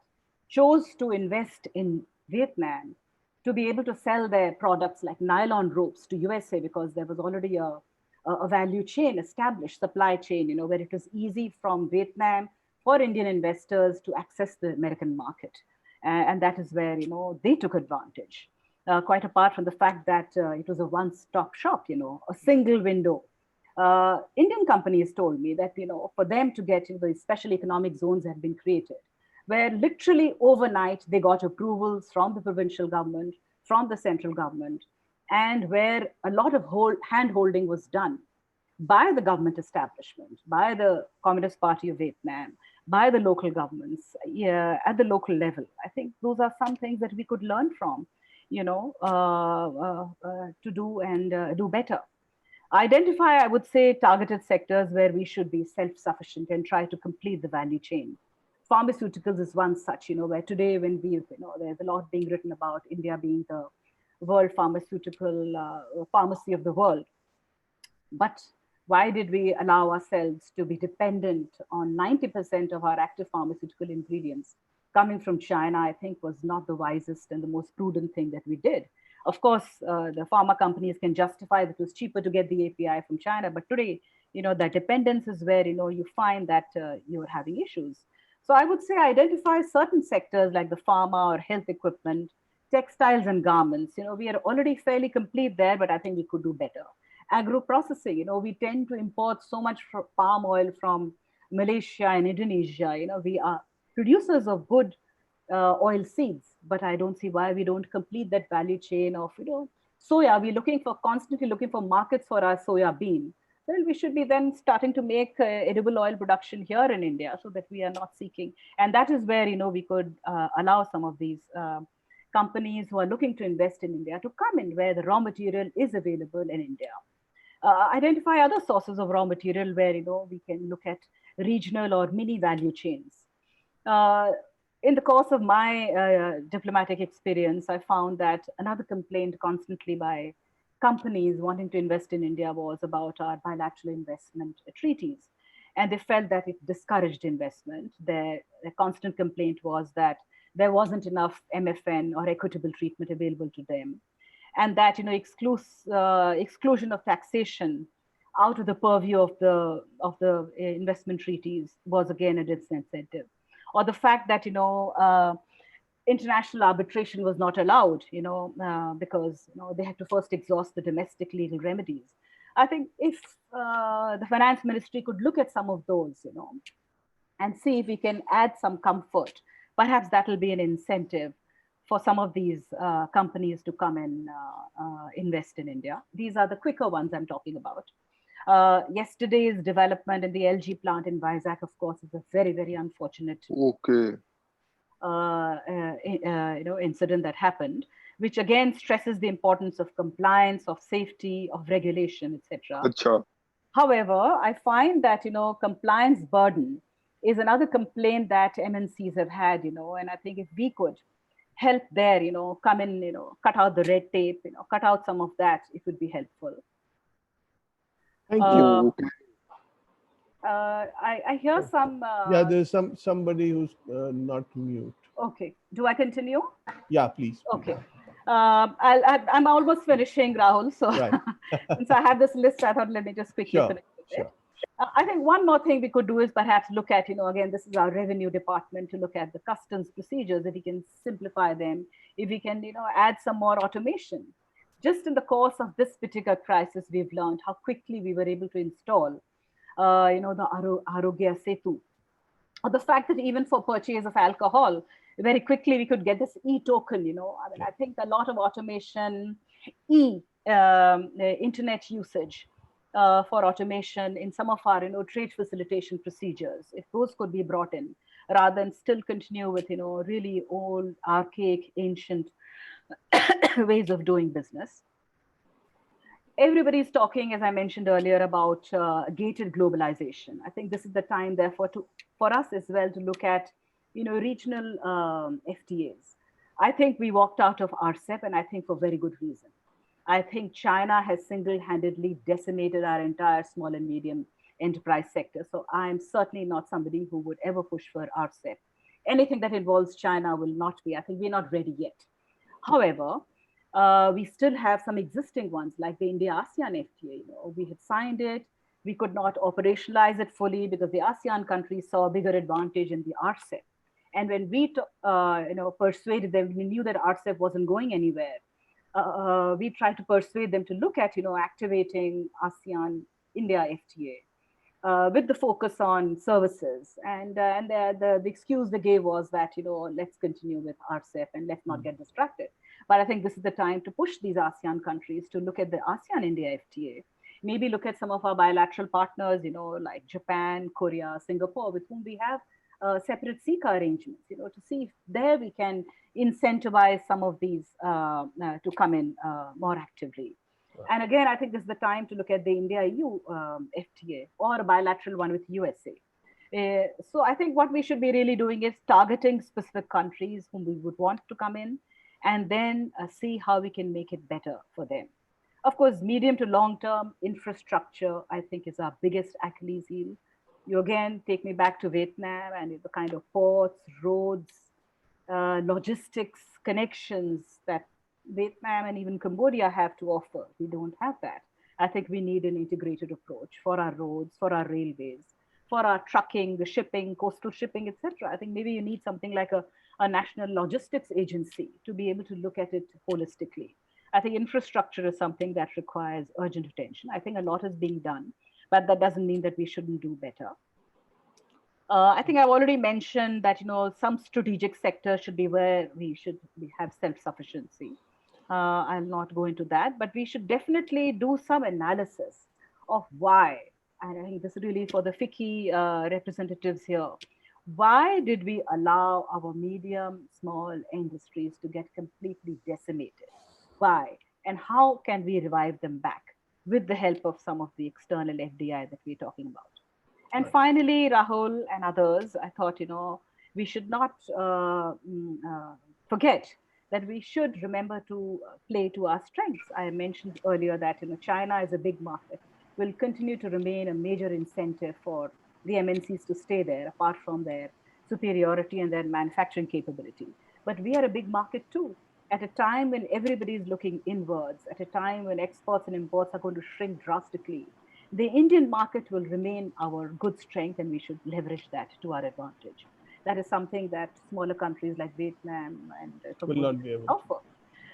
chose to invest in Vietnam to be able to sell their products like nylon ropes to USA, because there was already a value chain established, supply chain, where it was easy from Vietnam for Indian investors to access the American market. And that is where, they took advantage. Quite apart from the fact that it was a one-stop shop, a single window. Indian companies told me that, for them to get the special economic zones have been created, where literally overnight they got approvals from the provincial government, from the central government, and where a lot of hand-holding was done by the government establishment, by the Communist Party of Vietnam, by the local governments, at the local level. I think those are some things that we could learn from, to do and do better. Identify, I would say, targeted sectors where we should be self-sufficient and try to complete the value chain. Pharmaceuticals is one such, where today when we, there's a lot being written about India being the world pharmaceutical pharmacy of the world. But why did we allow ourselves to be dependent on 90% of our active pharmaceutical ingredients coming from China? I think was not the wisest and the most prudent thing that we did. Of course, the pharma companies can justify that it was cheaper to get the API from China, but today, that dependence is where, you find that you're having issues. So I would say identify certain sectors like the pharma or health equipment, textiles and garments. We are already fairly complete there, but I think we could do better. Agro-processing, we tend to import so much palm oil from Malaysia and Indonesia. We are producers of good oil seeds, but I don't see why we don't complete that value chain of, soya. We're constantly looking for markets for our soya bean. Well, we should be then starting to make edible oil production here in India so that we are not seeking. And that is where, we could allow some of these companies who are looking to invest in India to come in where the raw material is available in India. Identify other sources of raw material where, we can look at regional or mini value chains. In the course of my diplomatic experience, I found that another complaint constantly by companies wanting to invest in India was about our bilateral investment treaties. And they felt that it discouraged investment. Their constant complaint was that there wasn't enough MFN or equitable treatment available to them. And that, exclusion of taxation out of the purview of the investment treaties was again a disincentive. Or the fact that, international arbitration was not allowed, because they had to first exhaust the domestic legal remedies. I think if the finance ministry could look at some of those, and see if we can add some comfort, perhaps that will be an incentive for some of these companies to come and invest in India. These are the quicker ones I'm talking about. Yesterday's development in the LG plant in Vizag, of course, is a very, very unfortunate incident that happened, which again stresses the importance of compliance, of safety, of regulation, etc. However, I find that compliance burden is another complaint that MNCs have had, and I think if we could help there, come in, cut out the red tape, cut out some of that, it would be helpful. Thank you. I hear some. Yeah, there's somebody who's not mute. Okay. Do I continue? Yeah, please. Okay. I'm almost finishing, Rahul. So right. Since I have this list, I thought let me just quickly finish with it. I think one more thing we could do is perhaps look at, again, this is our revenue department, to look at the customs procedures, if we can simplify them, if we can, add some more automation. Just in the course of this particular crisis, we've learned how quickly we were able to install, the Arogya Setu, or the fact that even for purchase of alcohol, very quickly we could get this e-token, I think a lot of automation, internet usage for automation in some of our, trade facilitation procedures, if those could be brought in, rather than still continue with, really old, archaic, ancient ways of doing business. Everybody's talking, as I mentioned earlier, about gated globalization. I think this is the time, therefore, for us as well to look at, regional FTAs. I think we walked out of RCEP, and I think for very good reason. I think China has single-handedly decimated our entire small and medium enterprise sector. So I'm certainly not somebody who would ever push for RCEP. Anything that involves China will not be. I think we're not ready yet. However, we still have some existing ones like the India-ASEAN FTA. We had signed it. We could not operationalize it fully because the ASEAN countries saw a bigger advantage in the RCEP. And when we persuaded them, we knew that RCEP wasn't going anywhere. We tried to persuade them to look at, activating ASEAN-India FTA with the focus on services. And the excuse they gave was that, let's continue with RCEP and let's not get distracted. But I think this is the time to push these ASEAN countries to look at the ASEAN-India FTA. Maybe look at some of our bilateral partners, like Japan, Korea, Singapore, with whom we have separate CICA arrangements, to see if there we can incentivize some of these to come in more actively. Right. And again, I think this is the time to look at the India-EU FTA or a bilateral one with USA. So I think what we should be really doing is targeting specific countries whom we would want to come in, and then see how we can make it better for them. Of course, medium to long-term infrastructure, I think, is our biggest Achilles heel. You again take me back to Vietnam and the kind of ports, roads, logistics, connections that Vietnam and even Cambodia have to offer. We don't have that. I think we need an integrated approach for our roads, for our railways, for our trucking, the shipping, coastal shipping, etc. I think maybe you need something like a national logistics agency to be able to look at it holistically. I think infrastructure is something that requires urgent attention. I think a lot is being done, but that doesn't mean that we shouldn't do better. I think I've already mentioned that, some strategic sectors should be where we have self-sufficiency. I'll not go into that, but we should definitely do some analysis of why. And I think this is really for the FICCI representatives here. Why did we allow our medium, small industries to get completely decimated? Why? And how can we revive them back with the help of some of the external FDI that we're talking about? And right. Finally, Rahul and others, I thought, we should not forget that we should remember to play to our strengths. I mentioned earlier that China is a big market, will continue to remain a major incentive for the MNCs to stay there, apart from their superiority and their manufacturing capability. But we are a big market too. At a time when everybody is looking inwards, at a time when exports and imports are going to shrink drastically, the Indian market will remain our good strength, and we should leverage that to our advantage. That is something that smaller countries like Vietnam and will not be able to offer.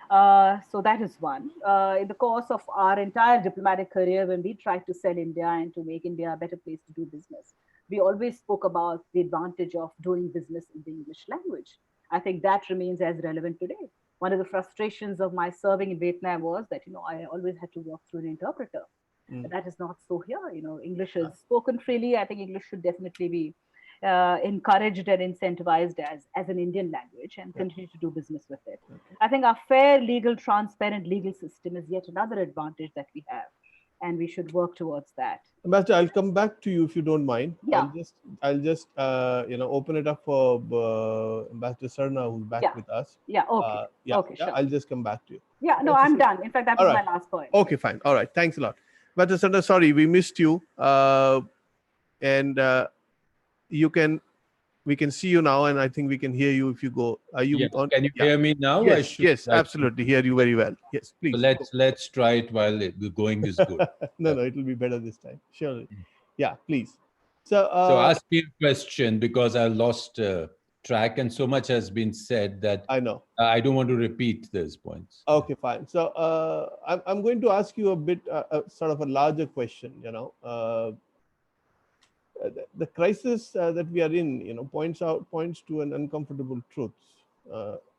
So that is one. In the course of our entire diplomatic career, when we tried to sell India and to make India a better place to do business, we always spoke about the advantage of doing business in the English language. I think that remains as relevant today. One of the frustrations of my serving in Vietnam was that, I always had to walk through an interpreter. That is not so here. English is spoken freely. I think English should definitely be encouraged and incentivized as an Indian language and continue to do business with it. I think our fair, legal, transparent legal system is yet another advantage that we have, and we should work towards that. Ambassador, I'll come back to you if you don't mind. Yeah. I'll just open it up for Ambassador Sarna, who's back with us. Yeah. Okay. Okay. Sure. I'll just come back to you. Yeah. No, I'm done. In fact, that was my last point. Okay. Fine. All right. Thanks a lot. Ambassador Sarna, sorry we missed you. And we can see you now, and I think we can hear you if you go. Are you on? Can you hear me now? Yes, absolutely. Hear you very well. Yes, please. So let's try it while the going is good. No, it will be better this time. Surely. Yeah, please. So ask me a question, because I lost track and so much has been said that I know. I don't want to repeat those points. Okay, fine. So I'm going to ask you a bit, sort of a larger question. The crisis that we are in, points to an uncomfortable truth.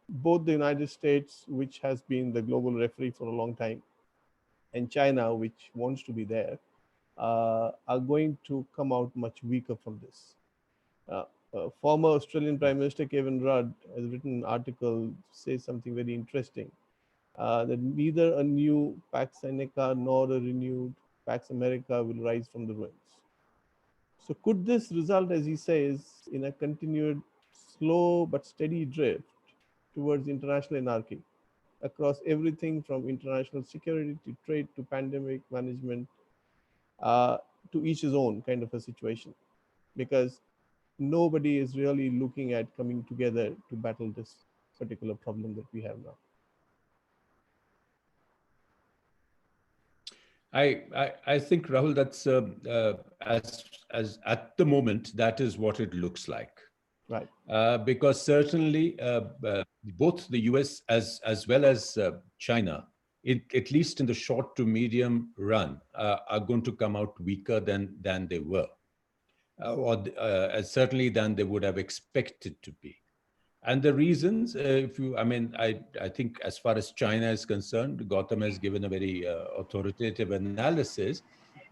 Both the United States, which has been the global referee for a long time, and China, which wants to be there, are going to come out much weaker from this. Former Australian Prime Minister Kevin Rudd has written an article, says something very interesting, that neither a new Pax Seneca nor a renewed Pax America will rise from the ruins. So could this result, as he says, in a continued slow but steady drift towards international anarchy across everything from international security to trade to pandemic management, to each his own kind of a situation? Because nobody is really looking at coming together to battle this particular problem that we have now. I think, Rahul, that's as at the moment, that is what it looks like. Right. Because certainly both the US as well as China, at least in the short to medium run, are going to come out weaker than they were, or certainly than they would have expected to be. And the reasons, I think as far as China is concerned, Gautam has given a very authoritative analysis.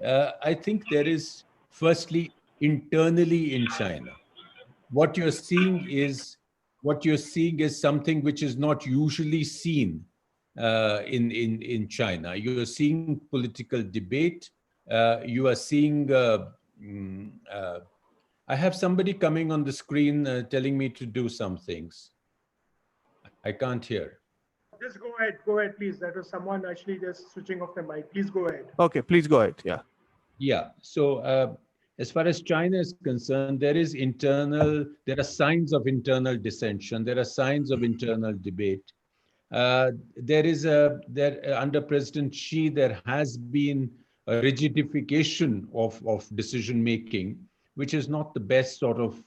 I think there is, firstly, internally in China, what you're seeing is something which is not usually seen in China. You are seeing political debate. You are seeing. I have somebody coming on the screen telling me to do some things. I can't hear. Just go ahead, please. That was someone actually just switching off the mic. Please go ahead. Okay, please go ahead. Yeah. Yeah. So as far as China is concerned, there are signs of internal dissension. There are signs of internal debate. Under President Xi, there has been a rigidification of decision making, which is not the best sort of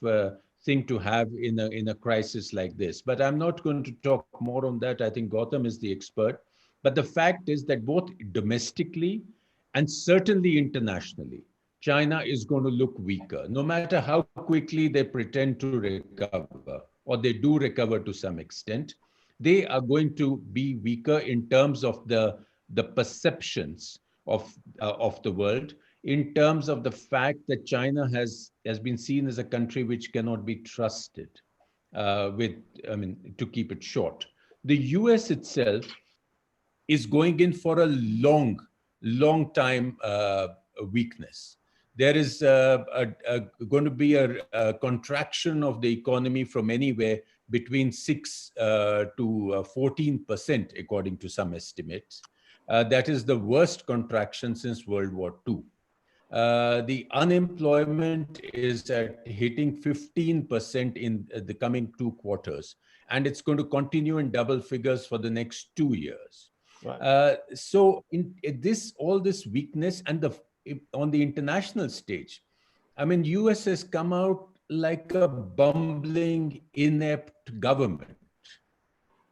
thing to have in a crisis like this. But I'm not going to talk more on that. I think Gautam is the expert. But the fact is that both domestically and certainly internationally, China is going to look weaker, no matter how quickly they pretend to recover, or they do recover to some extent. They are going to be weaker in terms of the perceptions of the world, in terms of the fact that China has been seen as a country which cannot be trusted, to keep it short. The US itself is going in for a long time weakness. There is going to be a contraction of the economy from anywhere between 6 to 14%, according to some estimates. That is the worst contraction since World War II. The unemployment is hitting 15% in the coming 2 quarters, and it's going to continue in double figures for the next 2 years. Right. So in all this weakness and on the international stage, US has come out like a bumbling, inept government.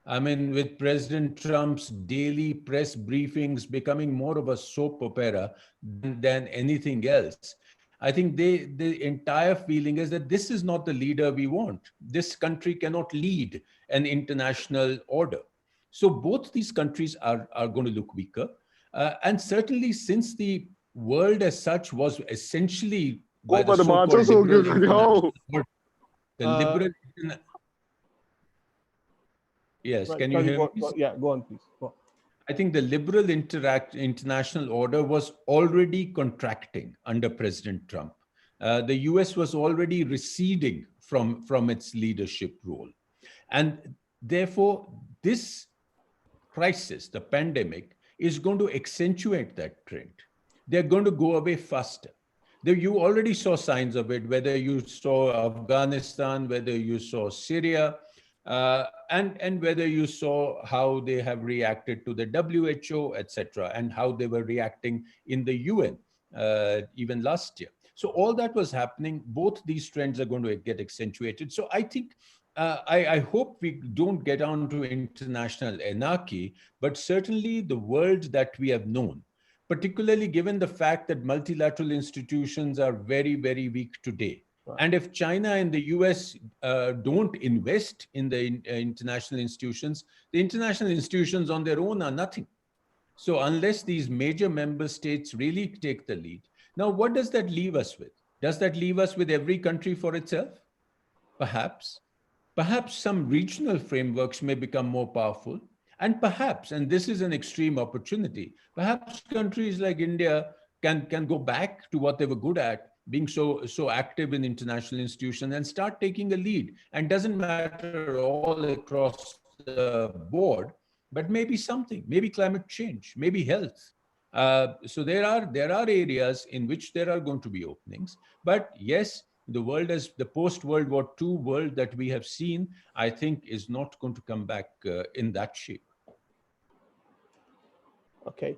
I mean, with President Trump's daily press briefings becoming more of a soap opera than anything else, I think the entire feeling is that this is not the leader we want. This country cannot lead an international order. So both these countries are going to look weaker. And certainly, since the world as such was essentially by the so-called liberal international order, the liberal yes, Right, can you sorry, hear me? yeah, go on, please. Go on. I think the liberal international order was already contracting under President Trump. The US was already receding from its leadership role. And therefore, this crisis, the pandemic, is going to accentuate that trend. They're going to go away faster. You already saw signs of it, whether you saw Afghanistan, whether you saw Syria, and whether you saw how they have reacted to the WHO, etc., and how they were reacting in the UN even last year. So all that was happening. Both these trends are going to get accentuated. So I think I hope we don't get on to international anarchy, but certainly the world that we have known, particularly given the fact that multilateral institutions are very, very weak today. Right. And if China and the US don't invest in the international institutions, the international institutions on their own are nothing. So unless these major member states really take the lead, now what does that leave us with? Does that leave us with every country for itself? Perhaps. Perhaps some regional frameworks may become more powerful. And perhaps, and this is an extreme opportunity, perhaps countries like India can go back to what they were good at, being so active in international institutions, and start taking a lead. And doesn't matter all across the board, but maybe something, maybe climate change, maybe health. So there are areas in which there are going to be openings. But yes, the world as the post-World War II world that we have seen, I think, is not going to come back in that shape. Okay.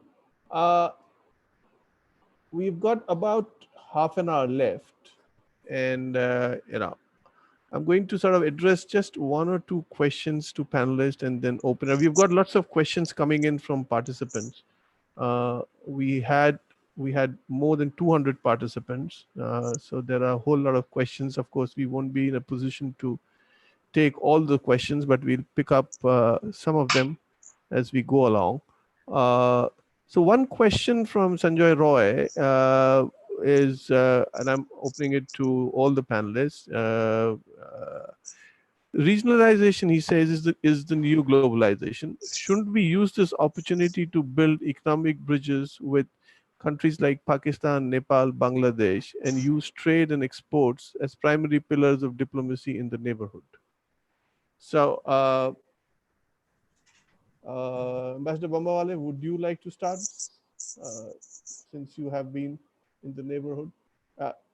We've got about half an hour left. And, I'm going to sort of address just one or two questions to panelists and then open up. We've got lots of questions coming in from participants. We had more than 200 participants. So there are a whole lot of questions. Of course, we won't be in a position to take all the questions, but we'll pick up some of them as we go along. So one question from Sanjoy Roy is, and I'm opening it to all the panelists. Regionalization, he says, is the new globalization. Shouldn't we use this opportunity to build economic bridges with countries like Pakistan, Nepal, Bangladesh, and use trade and exports as primary pillars of diplomacy in the neighborhood? So, Ambassador Bambawale, would you like to start, since you have been in the neighborhood?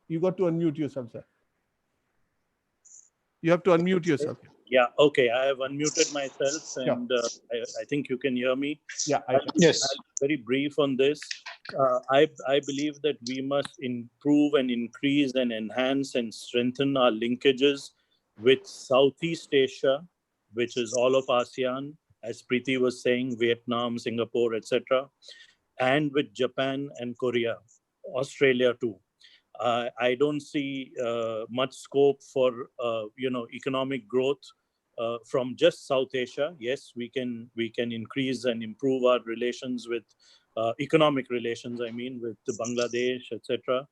You got to unmute yourself, sir. You have to unmute yourself. Yeah, okay. I have unmuted myself, and I think you can hear me. Yeah, Yes. I'll be very brief on this. I believe that we must improve and increase and enhance and strengthen our linkages with Southeast Asia, which is all of ASEAN, as Preeti was saying, Vietnam, Singapore, etc., and with Japan and Korea, Australia too. I don't see much scope for economic growth from just South Asia. Yes, we can increase and improve our relations with economic relations. I mean, with Bangladesh, etc.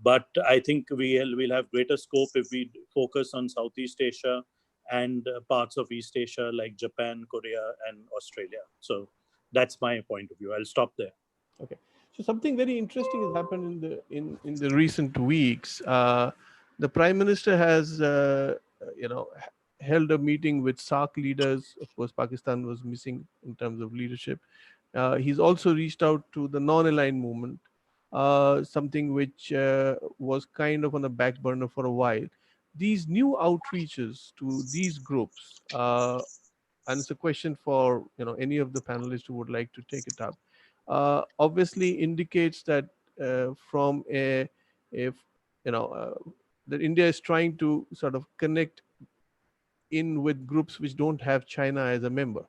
But I think we'll have greater scope if we focus on Southeast Asia and parts of East Asia like Japan, Korea, and Australia. So that's my point of view. I'll stop there. Okay. So something very interesting has happened in the recent weeks. The Prime Minister has held a meeting with SAARC leaders. Of course, Pakistan was missing in terms of leadership. He's also reached out to the non-aligned movement, something which was kind of on the back burner for a while. These new outreaches to these groups, and it's a question for any of the panelists who would like to take it up, obviously indicates that from that India is trying to sort of connect in with groups which don't have China as a member.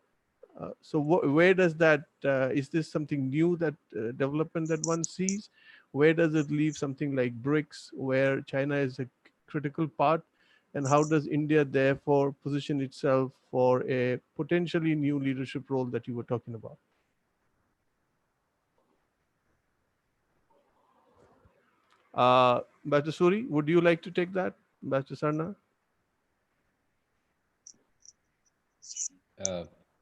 So where does that, is this something new, that development that one sees? Where does it leave something like BRICS, where China is a critical part? And how does India therefore position itself for a potentially new leadership role that you were talking about? Ambassador Suri, would you like to take that? Ambassador Sarna?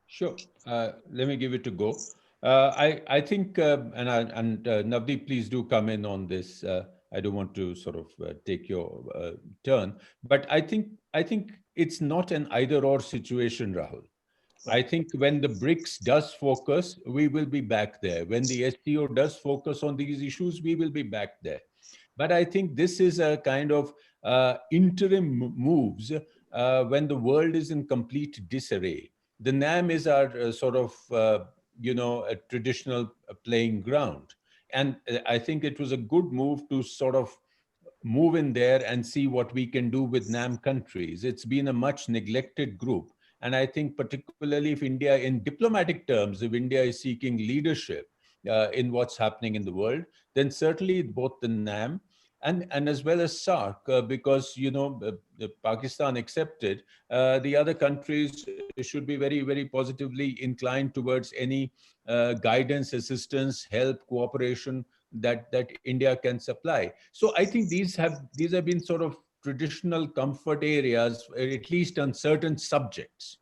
Sure. Let me give it a go. I think, and Navdeep, please do come in on this. I don't want to sort of take your turn, but I think it's not an either-or situation, Rahul. I think when the BRICS does focus, we will be back there. When the SCO does focus on these issues, we will be back there. But I think this is a kind of interim moves when the world is in complete disarray. The NAM is our sort of, a traditional playing ground. And I think it was a good move to sort of move in there and see what we can do with NAM countries. It's been a much neglected group. And I think particularly if India, in diplomatic terms, if India is seeking leadership in what's happening in the world, then certainly both the NAM and as well as SARC, because, Pakistan accepted, the other countries should be very, very positively inclined towards any guidance, assistance, help, cooperation that India can supply. So I think these have been sort of traditional comfort areas, at least on certain subjects.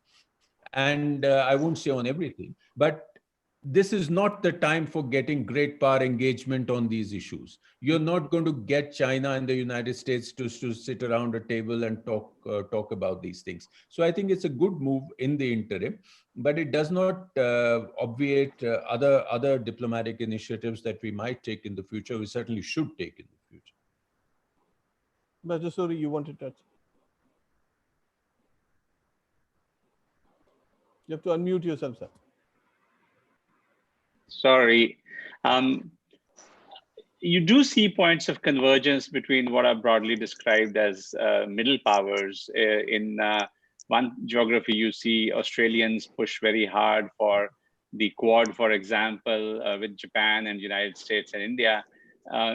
And I won't say on everything, but this is not the time for getting great power engagement on these issues. You're not going to get China and the United States to sit around a table and talk about these things. So I think it's a good move in the interim, but it does not obviate other diplomatic initiatives that we might take in the future. We certainly should take in the future. But sorry, you want to touch? You have to unmute yourself, sir. Sorry. You do see points of convergence between what are broadly described as middle powers. In one geography, you see Australians push very hard for the Quad, for example, with Japan and United States and India.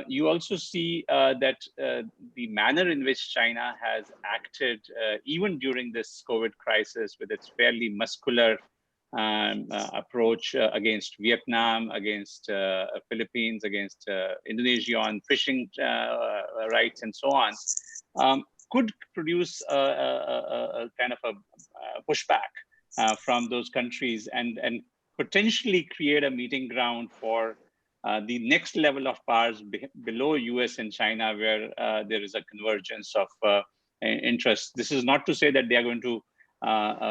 You also see that the manner in which China has acted, even during this COVID crisis, with its fairly muscular approach against Vietnam, against Philippines, against Indonesia on fishing rights and so on, could produce a kind of a pushback from those countries and potentially create a meeting ground for the next level of powers below US and China, where there is a convergence of interests. This is not to say that they are going to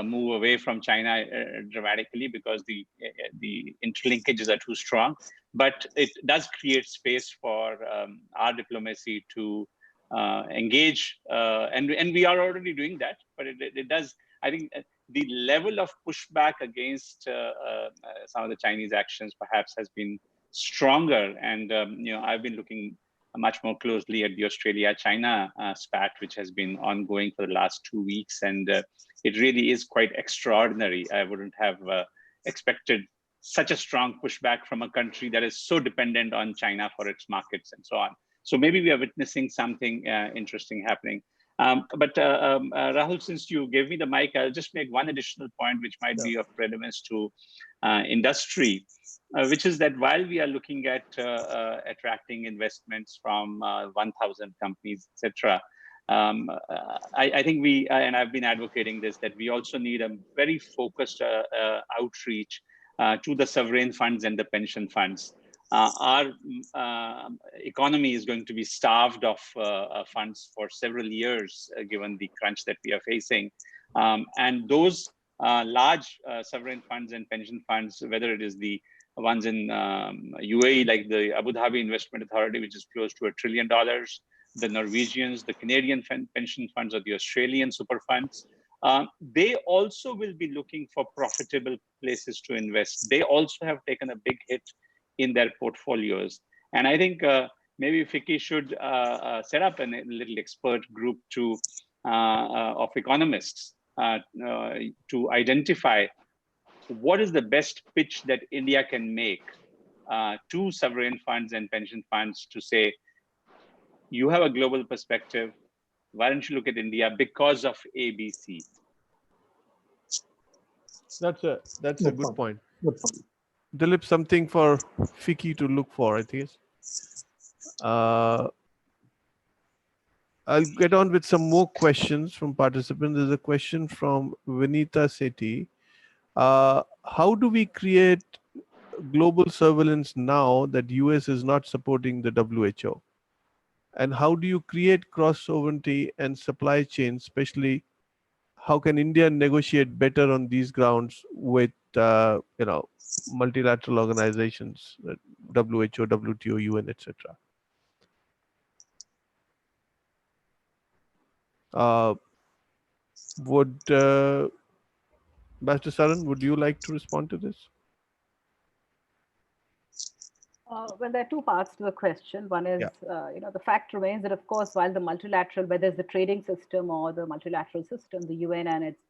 move away from China dramatically, because the interlinkages are too strong, but it does create space for our diplomacy to engage, and we are already doing that, but it does, I think the level of pushback against some of the Chinese actions perhaps has been stronger, and I've been looking much more closely at the Australia-China spat, which has been ongoing for the last 2 weeks. And it really is quite extraordinary. I wouldn't have expected such a strong pushback from a country that is so dependent on China for its markets and so on. So maybe we are witnessing something interesting happening. But Rahul, since you gave me the mic, I'll just make one additional point, which might be of relevance to industry, which is that while we are looking at attracting investments from 1,000 companies, etc., I think we, and I've been advocating this, that we also need a very focused outreach to the sovereign funds and the pension funds. Our economy is going to be starved of funds for several years, given the crunch that we are facing. And those large sovereign funds and pension funds, whether it is the ones in UAE, like the Abu Dhabi Investment Authority, which is close to $1 trillion, the Norwegians, the Canadian pension funds, or the Australian super funds, they also will be looking for profitable places to invest. They also have taken a big hit in their portfolios. And I think maybe FICCI should set up a little expert group of economists to identify what is the best pitch that India can make to sovereign funds and pension funds to say, you have a global perspective. Why don't you look at India because of ABC? That's a good point. Good point. Dilip, something for FICCI to look for, I think. I'll get on with some more questions from participants. There's a question from Vinita Sethi. How do we create global surveillance now that US is not supporting the WHO? And how do you create cross-sovereignty and supply chain, especially how can India negotiate better on these grounds with multilateral organizations, WHO, WTO, UN, etc.? Would Ambassador Saran, would you like to respond to this? Well, there are two parts to the question. One is, the fact remains that, of course, while the multilateral, whether it's the trading system or the multilateral system, the UN and its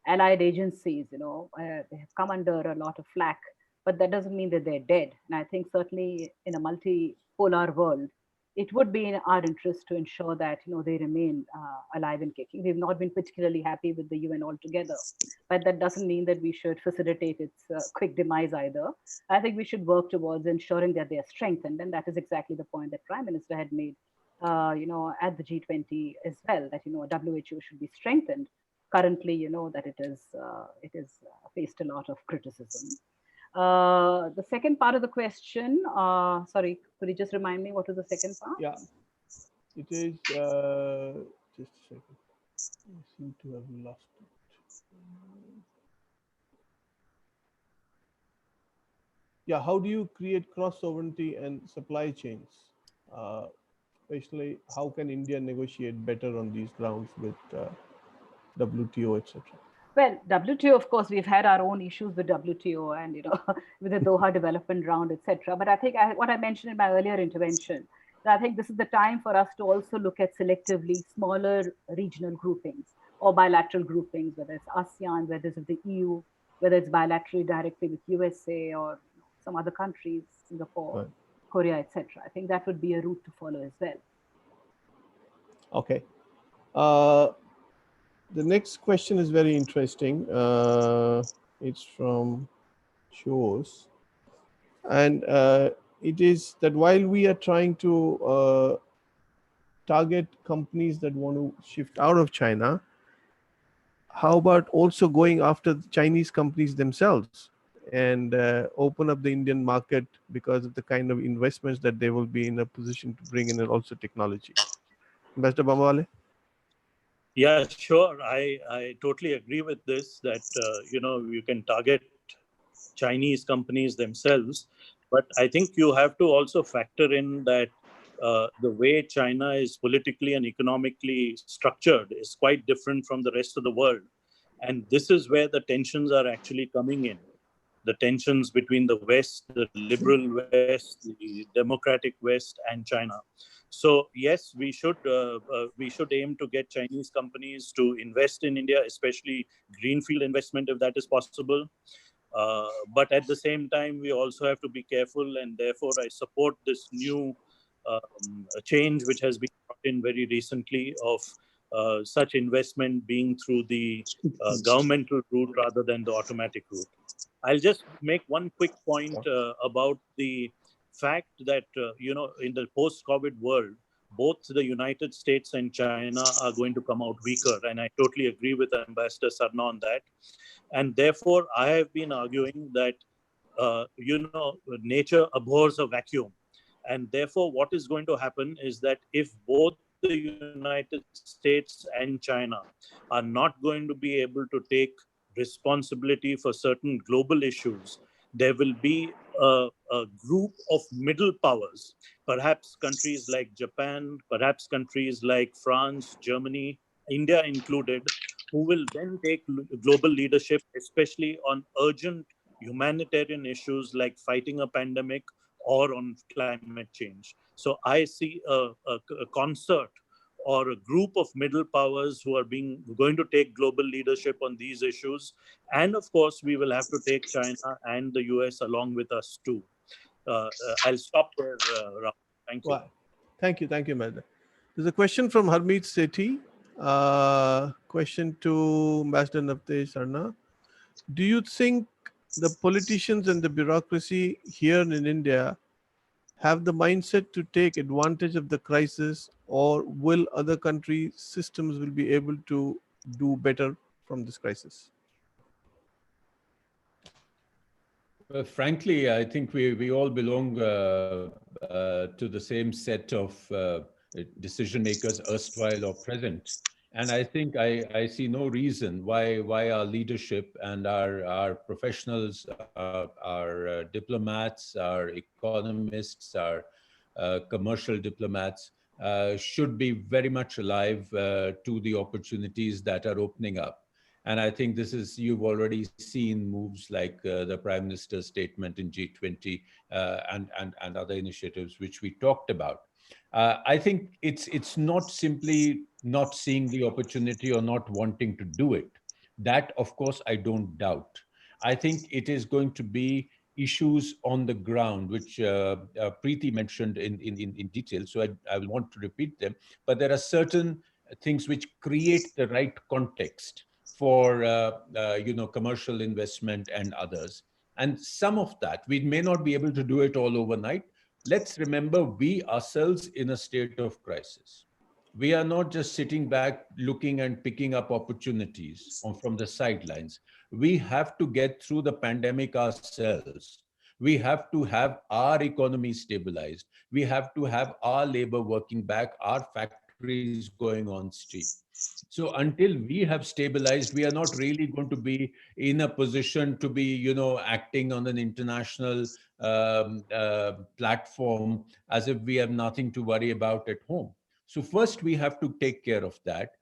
allied agencies, they have come under a lot of flack, but that doesn't mean that they're dead. And I think certainly in a multipolar world, it would be in our interest to ensure that, they remain alive and kicking. We've not been particularly happy with the UN altogether, but that doesn't mean that we should facilitate its quick demise either. I think we should work towards ensuring that they are strengthened. And that is exactly the point that Prime Minister had made, at the G20 as well, that, WHO should be strengthened. Currently, that it is faced a lot of criticism. The second part of the question, sorry, could you just remind me what was the second part? Yeah, it is, just a second. I seem to have lost it. Yeah, how do you create cross-sovereignty and supply chains? Especially, how can India negotiate better on these grounds with WTO, etc.? Well, WTO, of course, we've had our own issues with WTO and, with the Doha development round, etc. But I think what I mentioned in my earlier intervention, I think this is the time for us to also look at selectively smaller regional groupings or bilateral groupings, whether it's ASEAN, whether it's the EU, whether it's bilaterally directly with USA or some other countries, Singapore, right, Korea, etc. I think that would be a route to follow as well. Okay. The next question is very interesting. It's from Chos. And it is that while we are trying to target companies that want to shift out of China, how about also going after the Chinese companies themselves and open up the Indian market because of the kind of investments that they will be in a position to bring in, and also technology? Ambassador Bambawale? Yeah, sure. I totally agree with this, that, you can target Chinese companies themselves. But I think you have to also factor in that the way China is politically and economically structured is quite different from the rest of the world. And this is where the tensions are actually coming in. The tensions between the West, the liberal West, the democratic West, and China. So yes, we should aim to get Chinese companies to invest in India, especially greenfield investment, if that is possible. But at the same time, we also have to be careful, and therefore I support this new change which has been brought in very recently of such investment being through the governmental route rather than the automatic route. I'll just make one quick point about the fact that, in the post-COVID world, both the United States and China are going to come out weaker. And I totally agree with Ambassador Sarna on that. And therefore, I have been arguing that, nature abhors a vacuum. And therefore, what is going to happen is that if both the United States and China are not going to be able to take responsibility for certain global issues, there will be a group of middle powers, perhaps countries like Japan, perhaps countries like France, Germany, India included, who will then take global leadership, especially on urgent humanitarian issues like fighting a pandemic or on climate change. So I see a concert or a group of middle powers who are going to take global leadership on these issues. And of course, we will have to take China and the US along with us too. I'll stop there, Rahul. Thank you. Well, thank you, Madam. There's a question from Harmeet Sethi. Question to Ambassador Navtesh Sarna. Do you think the politicians and the bureaucracy here in India have the mindset to take advantage of the crisis, or will other countries' systems will be able to do better from this crisis? Well, frankly, I think we all belong to the same set of decision makers, erstwhile or present. And I think I see no reason why our leadership and our professionals, our diplomats, our economists, our commercial diplomats should be very much alive to the opportunities that are opening up. And I think this is, you've already seen moves like the Prime Minister's statement in G20 and other initiatives which we talked about. I think it's not simply not seeing the opportunity or not wanting to do it. That, of course, I don't doubt. I think it is going to be issues on the ground, which Preeti mentioned in detail, so I will want to repeat them. But there are certain things which create the right context for commercial investment and others. And some of that, we may not be able to do it all overnight. Let's remember, we ourselves in a state of crisis. We are not just sitting back looking and picking up opportunities from the sidelines. We have to get through the pandemic ourselves. We have to have our economy stabilized. We have to have our labor working back, our factories going on stream. So until we have stabilized, we are not really going to be in a position to be, acting on an international platform as if we have nothing to worry about at home. So first we have to take care of that.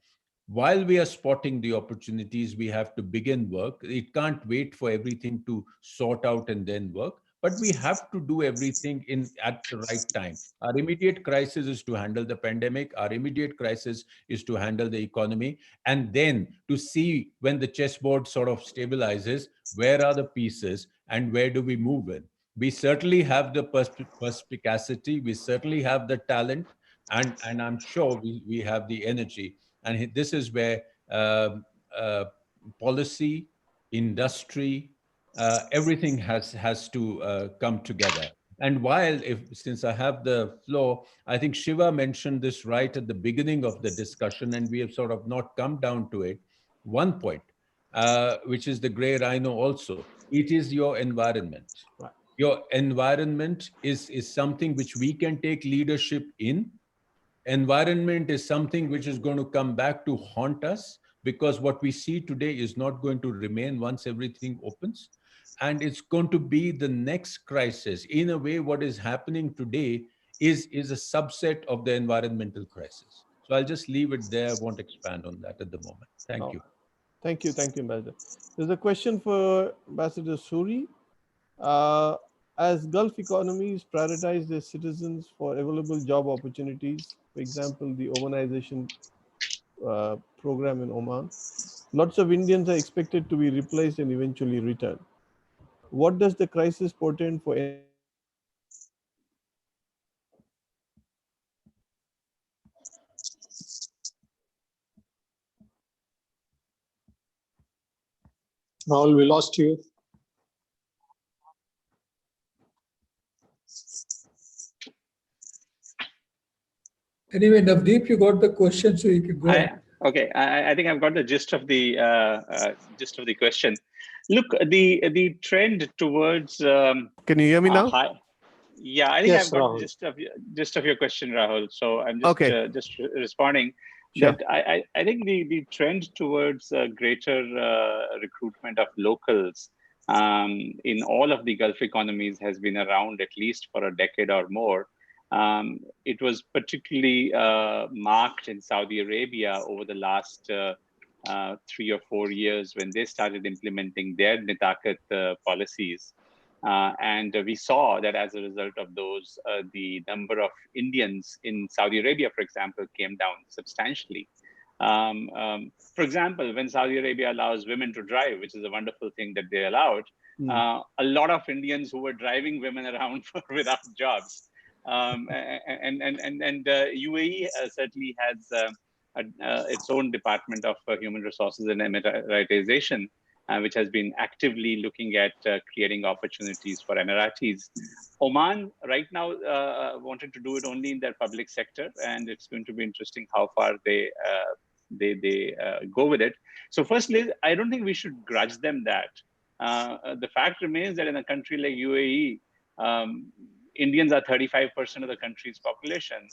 While we are spotting the opportunities, we have to begin work. It can't wait for everything to sort out and then work, but we have to do everything at the right time. Our immediate crisis is to handle the pandemic. Our immediate crisis is to handle the economy, and then to see when the chessboard sort of stabilizes, where are the pieces and where do we move in. We certainly have the perspicacity, we certainly have the talent, and I'm sure we have the energy. And this is where policy, industry, everything has to come together. And since I have the floor, I think Shiva mentioned this right at the beginning of the discussion, and we have sort of not come down to it. One point, which is the gray rhino also, it is your environment. Right. Your environment is something which we can take leadership in. Environment is something which is going to come back to haunt us, because what we see today is not going to remain once everything opens. And it's going to be the next crisis. In a way, what is happening today is a subset of the environmental crisis. So I'll just leave it there. I won't expand on that at the moment. Thank you. Thank you, Ambassador. There's a question for Ambassador Suri. As Gulf economies prioritize their citizens for available job opportunities, for example, the Omanization program in Oman, lots of Indians are expected to be replaced and eventually return. What does the crisis portend for Rahul, we lost you. Anyway, Navdeep, you got the question, so you can go ahead. Okay, I think I've got the gist of the question. Look, the trend towards can you hear me now? Yeah, I think Yes, I've got Rahul. the gist of your question, Rahul. So I'm just responding. Sure. That I think the trend towards greater recruitment of locals in all of the Gulf economies has been around at least for a decade or more. It was particularly marked in Saudi Arabia over the last 3 or 4 years when they started implementing their nitakat policies. And we saw that as a result of those, the number of Indians in Saudi Arabia, for example, came down substantially. For example, when Saudi Arabia allows women to drive, which is a wonderful thing that they allowed, a lot of Indians who were driving women around without jobs. And UAE certainly has its own Department of Human Resources and Emiratization, which has been actively looking at creating opportunities for Emiratis. Oman right now wanted to do it only in their public sector, and it's going to be interesting how far they go with it. So firstly, I don't think we should grudge them that. The fact remains that in a country like UAE, Indians are 35% of the country's population.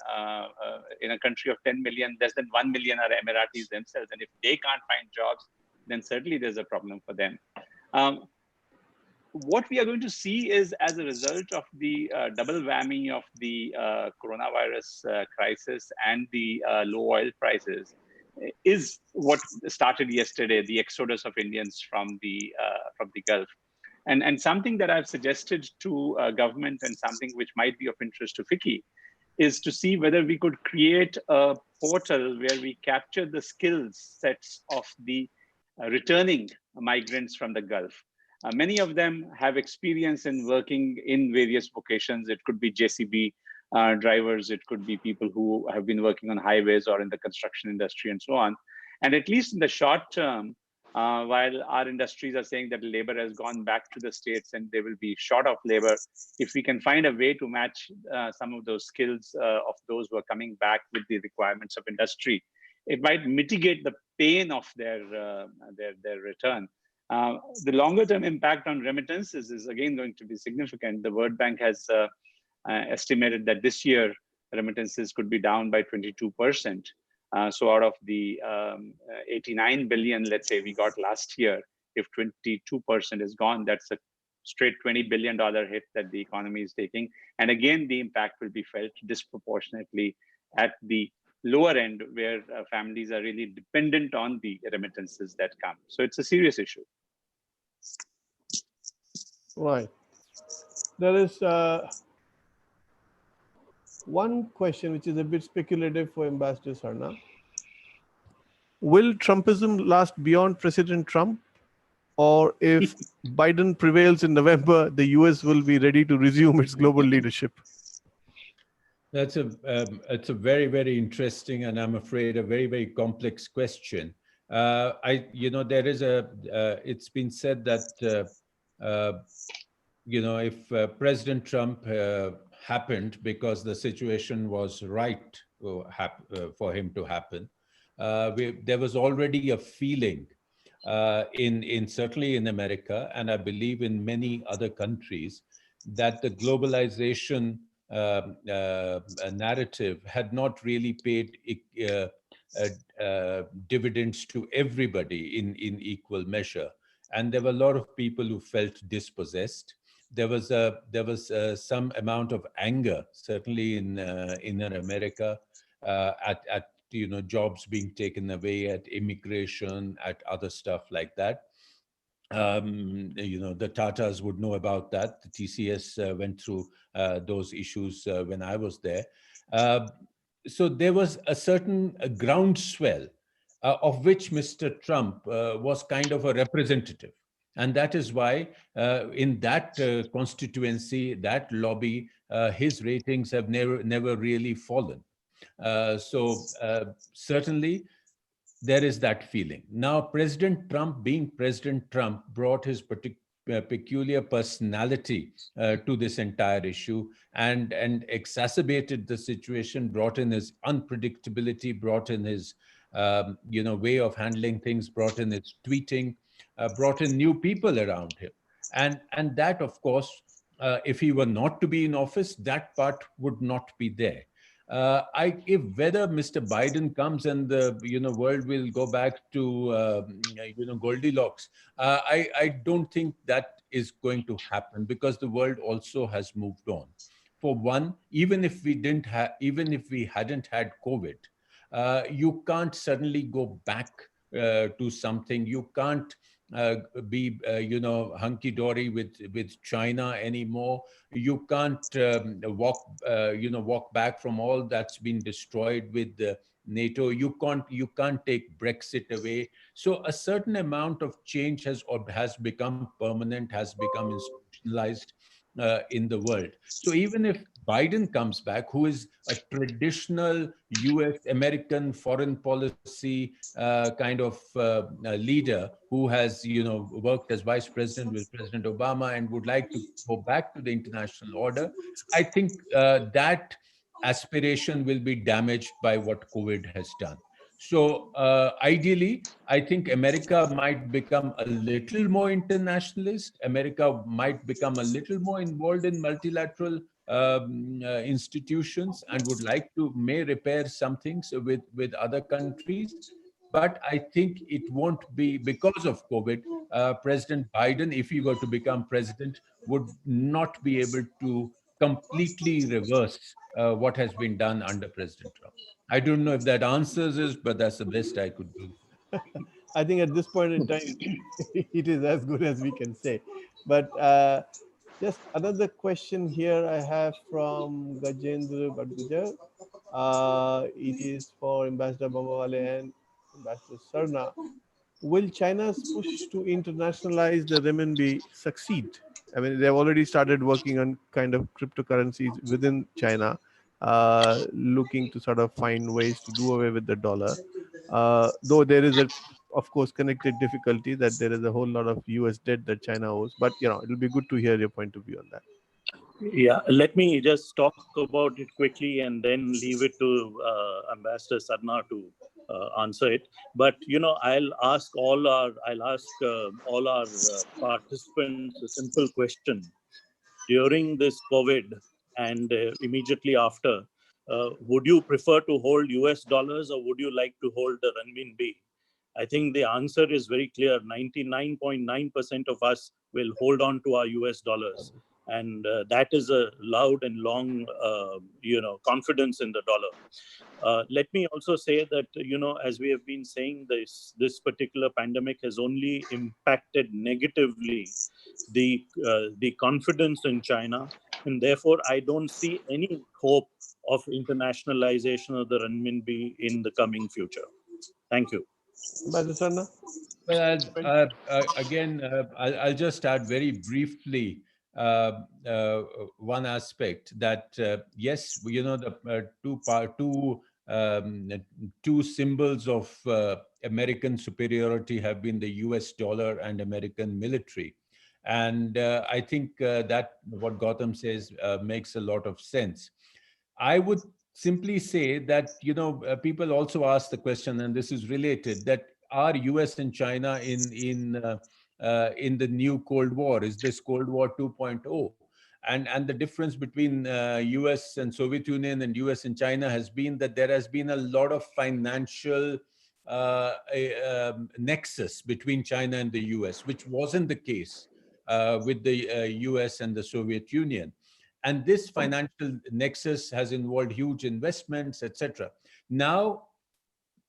In a country of 10 million, less than 1 million are Emiratis themselves. And if they can't find jobs, then certainly there's a problem for them. What we are going to see is, as a result of the double whammy of the coronavirus crisis and the low oil prices, is what started yesterday, the exodus of Indians from the Gulf. And something that I've suggested to government, and something which might be of interest to FICCI, is to see whether we could create a portal where we capture the skills sets of the returning migrants from the Gulf. Many of them have experience in working in various vocations. It could be JCB drivers, it could be people who have been working on highways or in the construction industry and so on. And at least in the short term, while our industries are saying that labor has gone back to the States and they will be short of labor, if we can find a way to match some of those skills of those who are coming back with the requirements of industry, it might mitigate the pain of their return. The longer term impact on remittances is again going to be significant. The World Bank has estimated that this year remittances could be down by 22%. So out of the 89 billion, let's say, we got last year, if 22% is gone, that's a straight $20 billion hit that the economy is taking. And again, the impact will be felt disproportionately at the lower end, where families are really dependent on the remittances that come. So it's a serious issue. Right. There is one question which is a bit speculative for Ambassador Sarna. Will Trumpism last beyond President Trump? Or if Biden prevails in November, the US will be ready to resume its global leadership? It's a very, very interesting, and I'm afraid a very, very complex question. There is it's been said that, if President Trump happened because the situation was right for him to happen, there was already a feeling certainly in America, and I believe in many other countries, that the globalization narrative had not really paid dividends to everybody in equal measure, and there were a lot of people who felt dispossessed. There was some amount of anger, certainly in America, at jobs being taken away, at immigration, at other stuff like that. The Tatas would know about that. The TCS went through those issues when I was there. So there was a certain groundswell of which Mr. Trump was kind of a representative. And that is why in that constituency, that lobby, his ratings have never really fallen. So certainly there is that feeling. Now, President Trump, being President Trump, brought his peculiar personality to this entire issue and exacerbated the situation, brought in his unpredictability, brought in his way of handling things, brought in his tweeting, brought in new people around him. And that, of course, if he were not to be in office, that part would not be there. If whether Mr. Biden comes and the world will go back to Goldilocks, I don't think that is going to happen, because the world also has moved on. For one, even if we hadn't had COVID, you can't suddenly go back to something. You can't be hunky-dory with China anymore. You can't walk back from all that's been destroyed with NATO. You can't take Brexit away. So a certain amount of change has become permanent, has become institutionalized in the world. So even if Biden comes back, who is a traditional US American foreign policy kind of leader, who has worked as vice president with President Obama and would like to go back to the international order, I think that aspiration will be damaged by what COVID has done. So ideally, I think America might become a little more internationalist. America might become a little more involved in multilateral institutions and would like to may repair some things with other countries. But I think it won't be because of COVID. President Biden, if he were to become president, would not be able to completely reverse what has been done under President Trump. I don't know if that answers it, but that's the best I could do. I think at this point in time, it is as good as we can say. But just another question here I have from Gajendra Badgujar. It is for Ambassador Bambawale and Ambassador Sarna. Will China's push to internationalize the renminbi succeed? I mean, they've already started working on kind of cryptocurrencies within China, looking to sort of find ways to do away with the dollar. Though there is of course, connected difficulty that there is a whole lot of US debt that China owes. But, it'll be good to hear your point of view on that. Yeah, let me just talk about it quickly and then leave it to Ambassador Sarna to answer it. But I'll ask all our participants a simple question. During this COVID and immediately after, would you prefer to hold US dollars or would you like to hold the renminbi? I think the answer is very clear. 99.9% of us will hold on to our US dollars. And that is a loud and long, confidence in the dollar. Let me also say that, as we have been saying, this particular pandemic has only impacted negatively the confidence in China. And therefore, I don't see any hope of internationalization of the renminbi in the coming future. Thank you. Well, I'll just add very briefly one aspect that yes, the two symbols of American superiority have been the US dollar and American military. And I think that what Gautam says makes a lot of sense. I would simply say that, people also ask the question, and this is related, that are US and China in the new Cold War? Is this Cold War 2.0? And the difference between US and Soviet Union and US and China has been that there has been a lot of financial nexus between China and the US, which wasn't the case with the US and the Soviet Union. And this financial nexus has involved huge investments, etc. Now,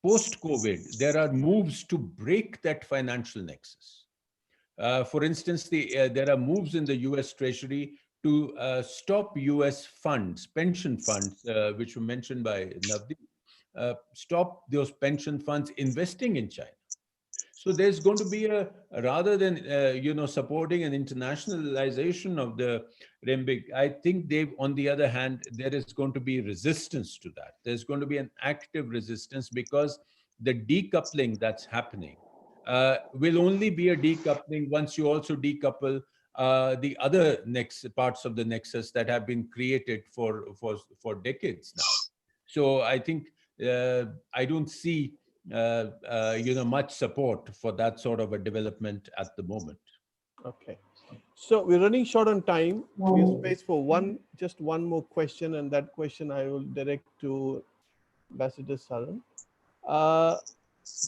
post-COVID, there are moves to break that financial nexus. For instance, there are moves in the US Treasury to stop US funds, pension funds, which were mentioned by Navdeep, stop those pension funds investing in China. So there's going to be rather than supporting an internationalization of the renminbi, I think on the other hand, there is going to be resistance to that. There's going to be an active resistance because the decoupling that's happening will only be a decoupling once you also decouple the other parts of the nexus that have been created for decades now. So I think I don't see much support for that sort of a development at the moment. Okay, so we're running short on time. We have space for just one more question, and that question I will direct to Ambassador Saran.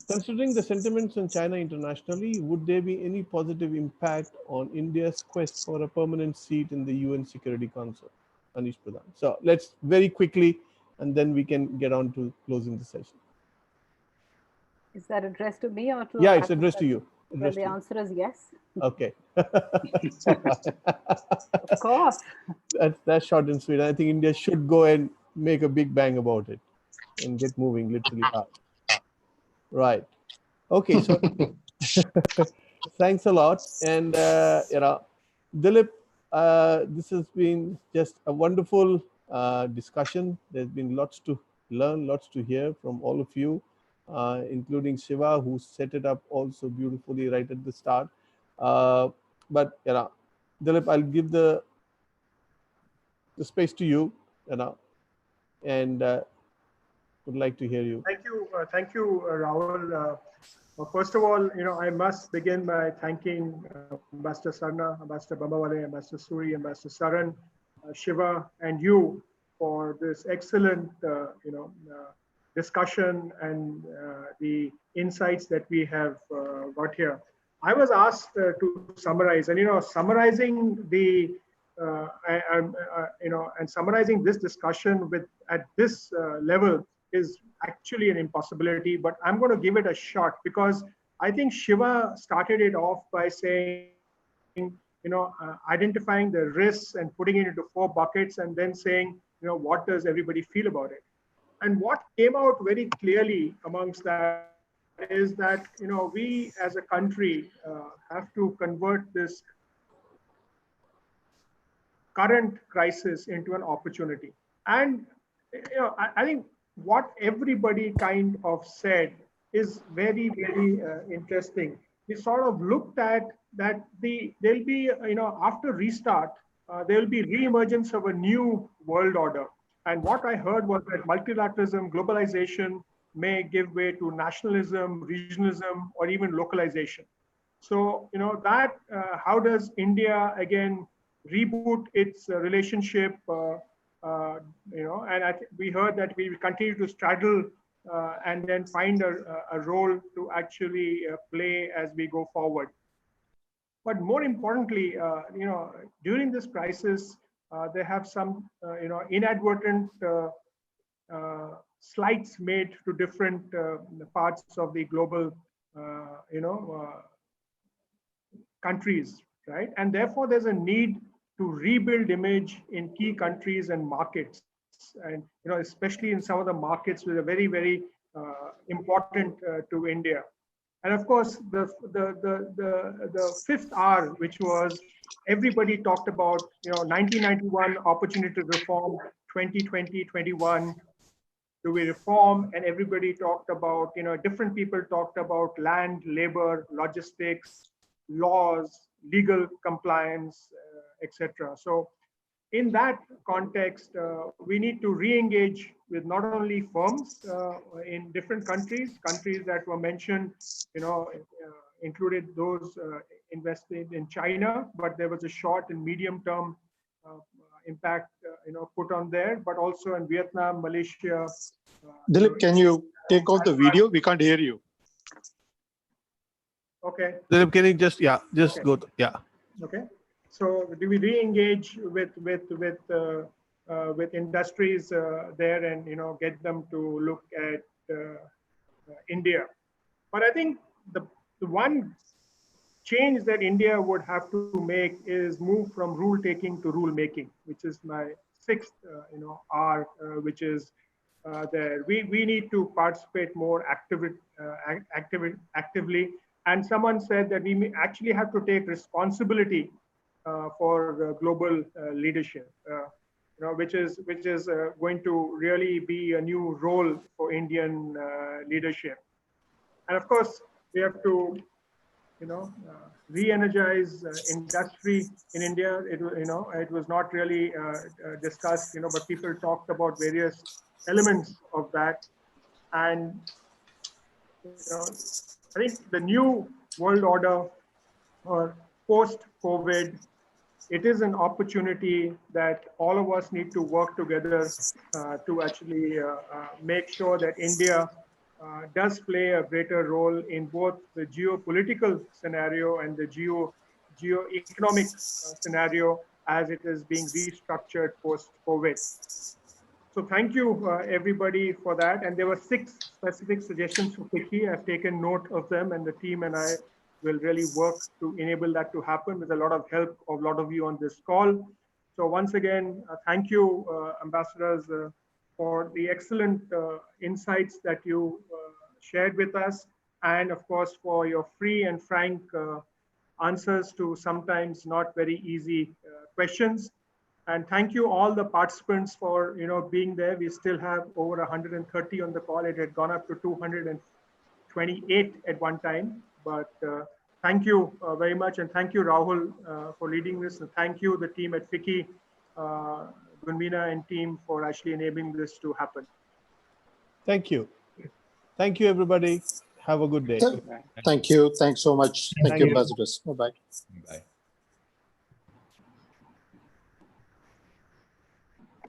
Considering the sentiments in China internationally, would there be any positive impact on India's quest for a permanent seat in the UN Security Council? Anish Pradhan. So let's very quickly, and then we can get on to closing the session. Is that addressed to me or to? Yeah, it's addressed to you. Well, the answer is yes. Okay. Of course. That's short and sweet. I think India should go and make a big bang about it and get moving literally hard. Right. Okay. So thanks a lot. And, Dilip, this has been just a wonderful discussion. There's been lots to learn, lots to hear from all of you, including Shiva, who set it up also beautifully right at the start. But, Dilip, I'll give the space to you, and would like to hear you. Thank you, Rahul. First of all, I must begin by thanking Ambassador Sarna, Ambassador Bambawale, Ambassador Suri, Ambassador Saran, Shiva, and you for this excellent, discussion and the insights that we have got here. I was asked to summarize, and summarizing the and summarizing this discussion at this level is actually an impossibility, but I'm going to give it a shot because I think Shiva started it off by saying, identifying the risks and putting it into 4 buckets and then saying, what does everybody feel about it? And what came out very clearly amongst that is that, we as a country have to convert this current crisis into an opportunity. And, I think what everybody kind of said is very, very interesting. We sort of looked at that there'll be, after restart, there'll be re-emergence of a new world order. And what I heard was that multilateralism, globalization may give way to nationalism, regionalism, or even localization. So, how does India again reboot its relationship? And we heard that we will continue to straddle and then find a role to actually play as we go forward. But more importantly, during this crisis, there have some, inadvertent slights made to different parts of the global, countries, right? And therefore, there's a need to rebuild image in key countries and markets, and especially in some of the markets that are very, very important to India. And of course, the 5th R, which was everybody talked about, 1991 opportunity to reform, 2020, 21. Do we reform? And everybody talked about, different people talked about land, labor, logistics, laws, legal compliance, etc. So in that context, we need to re-engage with not only firms in different countries that were mentioned, included those invested in China, but there was a short and medium term impact, put on there, but also in Vietnam, Malaysia. Dilip, can you take off the video? We can't hear you. Okay. Dilip, can you just okay. go? Yeah. Okay. So do we re-engage with industries there and get them to look at India? But I think the one change that India would have to make is move from rule taking to rule making, which is my 6th R, which is there. We need to participate more actively. And someone said that we may actually have to take responsibility for global leadership, which is going to really be a new role for Indian leadership. And of course, we have to, re-energize industry in India. It was not really discussed, but people talked about various elements of that. And I think the new world order or post-COVID, it is an opportunity that all of us need to work together to actually make sure that India does play a greater role in both the geopolitical scenario and the geo-economic scenario as it is being restructured post-COVID. So thank you, everybody, for that. And there were 6 specific suggestions for FICCI. I've taken note of them, and the team and I will really work to enable that to happen with a lot of help of a lot of you on this call. So once again, thank you, ambassadors, for the excellent insights that you shared with us, and of course for your free and frank answers to sometimes not very easy questions. And thank you all the participants for being there. We still have over 130 on the call. It had gone up to 228 at one time. But thank you very much, and thank you, Rahul, for leading this, and thank you, the team at FICCI, Gunbina and team, for actually enabling this to happen. Thank you. Thank you, everybody. Have a good day. Thank you. Thanks so much. Thank you, ambassadors. Bye-bye. Bye.